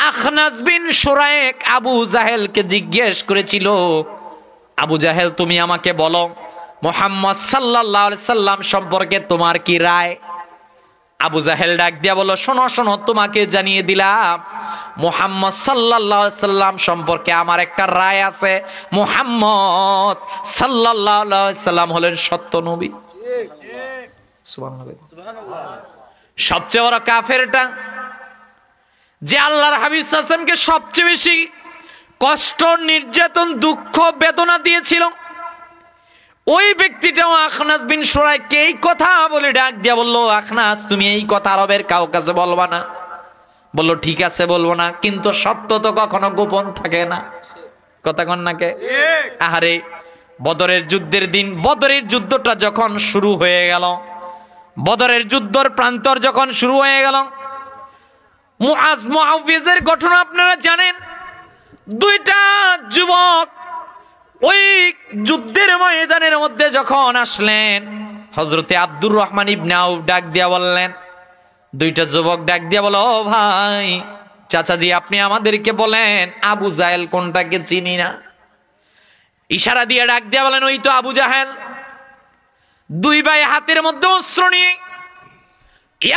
আখনাস বিন শুরাইক আবু জাহেলকে জিজ্ঞেস করেছিল, আবু জাহেল তুমি আমাকে বলো মুহাম্মদ সাল্লাল্লাহু আলাইহি সাল্লাম সম্পর্কে তোমার কি রায়? আবু জাহেল ডাক দিয়া বলো, শোনো শোনো, তোমাকে জানিয়ে দিলাম মুহাম্মদ সাল্লাল্লাহু আলাইহি সাল্লাম সম্পর্কে আমার একটা রায় আছে। মুহাম্মদ সাল্লাল্লাহু আলাইহি সাল্লাম হলেন সত্য নবী। সুবহানাল্লাহ। সবচেয়ে বড় কাফেরটা যে আল্লাহর হাবিব সাল্লাল্লাহু আলাইহি ওয়াসাল্লামকে সবচেয়ে বেশি কষ্ট, নির্যাতন, দুঃখ, বেদনা দিয়েছিল, ওই ব্যক্তিটাও আখনাস বিন সুরাইকে এই কথা বলে ডাক দিয়া বললো, আখনাস তুমি এই কথা আরবের কাউ কাছে বলবা না। বললো ঠিক আছে বলবো না, কিন্তু সত্য তো কখনো গোপন থাকে না। কথা কন নাকে? আহারে বদরের যুদ্ধের দিন, বদরের যুদ্ধটা যখন শুরু হয়ে গেল, বদরের যুদ্ধর প্রান্তর যখন শুরু হয়ে গেল, মুআজ মুআউযের ঘটনা আপনারা জানেন। দুইটা যুবক ওই যুদ্ধের ময়দানের মধ্যে যখন আসলেন, হযরতে আব্দুর রহমান ইবনে আউফ ডাক দিয়া বললেন, দুইটা যুবক ডাক দিয়া বলো, ও ভাই চাচাজি আপনি আমাদেরকে বলেন আবু জাহেল কোনটাকে চিনি না। ইশারা দিয়ে ডাক দিয়া বলেন, ওই তো আবু জাহেল। দুই ভাই হাতের মধ্যে অস্ত্র নিয়ে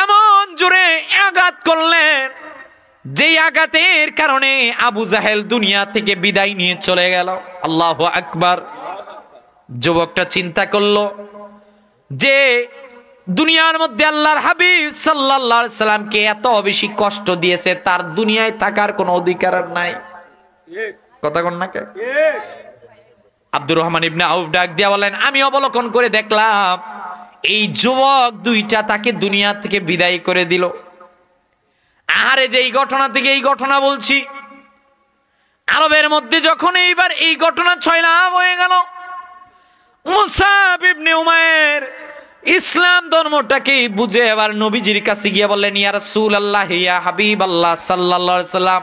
এমন জোরে আঘাত করলেন, যেই আঘাতের কারণে আবু জাহেল দুনিয়া থেকে বিদায় নিয়ে চলে গেল। আল্লাহু আকবার। যুবকটা চিন্তা করলো যে দুনিয়ার মধ্যে আল্লাহর হাবিব সাল্লাল্লাহু আলাইহি সাল্লামকে এত বেশি কষ্ট দিয়েছে, তার দুনিয়ায় থাকার কোনো অধিকার নাই। কথা কোন নাকি? আব্দুর রহমান ইবনে আউফ ডাক দিয়া বলেন, আমি অবলোকন করে দেখলাম এই যুবক দুইটা তাকে দুনিয়া থেকে বিদায় করে দিল। আরে যে এই ঘটনা থেকে এই ঘটনা বলছি, আরবের মধ্যে যখন এইবার এই ঘটনা ছয়লাভ হয়ে গেল, মুসাব ইবনে উমাইর ইসলাম ধর্মটাকে বুঝে এবার নবীজির কাছে গিয়ে বললেন, ইয়া রাসূলুল্লাহ, ইয়া হাবিবাল্লাহ সাল্লাল্লাহু আলাইহি সাল্লাম,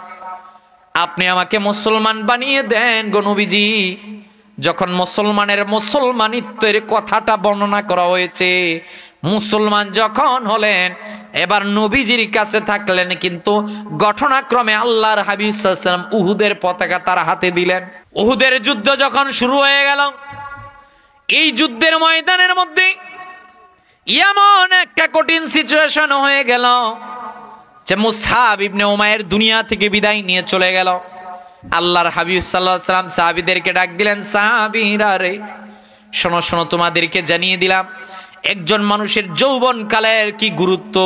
আপনি আমাকে মুসলমান বানিয়ে দেন গো নবীজি। যখন মুসলমানের মুসলমানিত্বের কথাটা বর্ণনা করা হয়েছে, মুসলমান যখন হলেন, এবার নবীজির কাছে থাকলেন, কিন্তু ঘটনাক্রমে আল্লাহর হাবিব সাল্লাল্লাহু আলাইহি ওয়াসাল্লাম উহুদের পতাকা তার হাতে দিলেন। উহুদের যুদ্ধ যখন শুরু হয়ে গেল, এই যুদ্ধের ময়দানের মধ্যে এমন একটা কঠিন সিচুয়েশন হয়ে গেল যে মুসআব ইবনে উমাইর দুনিয়া থেকে বিদায় নিয়ে চলে গেল। আল্লাহর হাবিব সাল্লাল্লাহু আলাইহি ওয়াসাল্লাম সাহাবীদেরকে ডাক দিলেন, সাহাবীরা রে শোনো শোনো, তোমাদেরকে জানিয়ে দিলাম একজন মানুষের যৌবন কালের কি গুরুত্ব।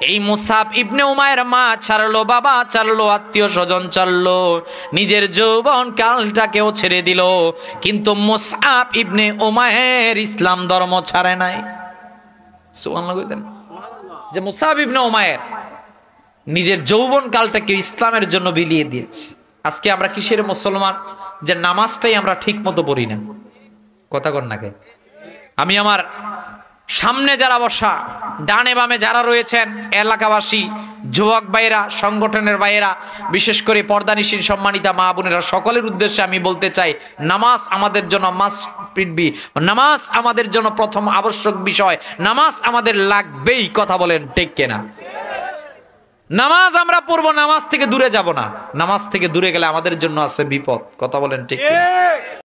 এই মুসআব ইবনে উমাইর মা ছাড়লো, বাবা ছাড়লো, আত্মীয় স্বজন ছাড়লো, নিজের যৌবন কালটাকেও ছেড়ে দিল, কিন্তু মুসআব ইবনে উমাইর ইসলাম ধর্ম ছাড়ে নাই। সুবহানাল্লাহ কইতেন যে মুসআব ইবনে উমাইর নিজের যৌবন কালটাকে ইসলামের জন্য বিলিয়ে দিয়েছে। আজকে আমরা কিসের মুসলমান যে নামাজটাই আমরা ঠিক মতো পড়ি না। কথা কন নাকি? আমি আমার সামনে যারা বসা, ডানে বামে যারা রয়েছেন, এলাকাবাসী, যুবক ভাইরা, সংগঠনের ভাইয়েরা, বিশেষ করে পর্দানিশীন সম্মানিতা মা বোনেরা, সকলের উদ্দেশ্যে আমি বলতে চাই, নামাজ আমাদের জন্য মাস্ট বি, নামাজ আমাদের জন্য প্রথম আবশ্যক বিষয়, নামাজ আমাদের লাগবেই। কথা বলেন ঠিক কিনা? নামাজ আমরা পড়বো, নামাজ থেকে দূরে যাব না। নামাজ থেকে দূরে গেলে আমাদের জন্য আছে বিপদ। কথা বলেন ঠিক কিনা?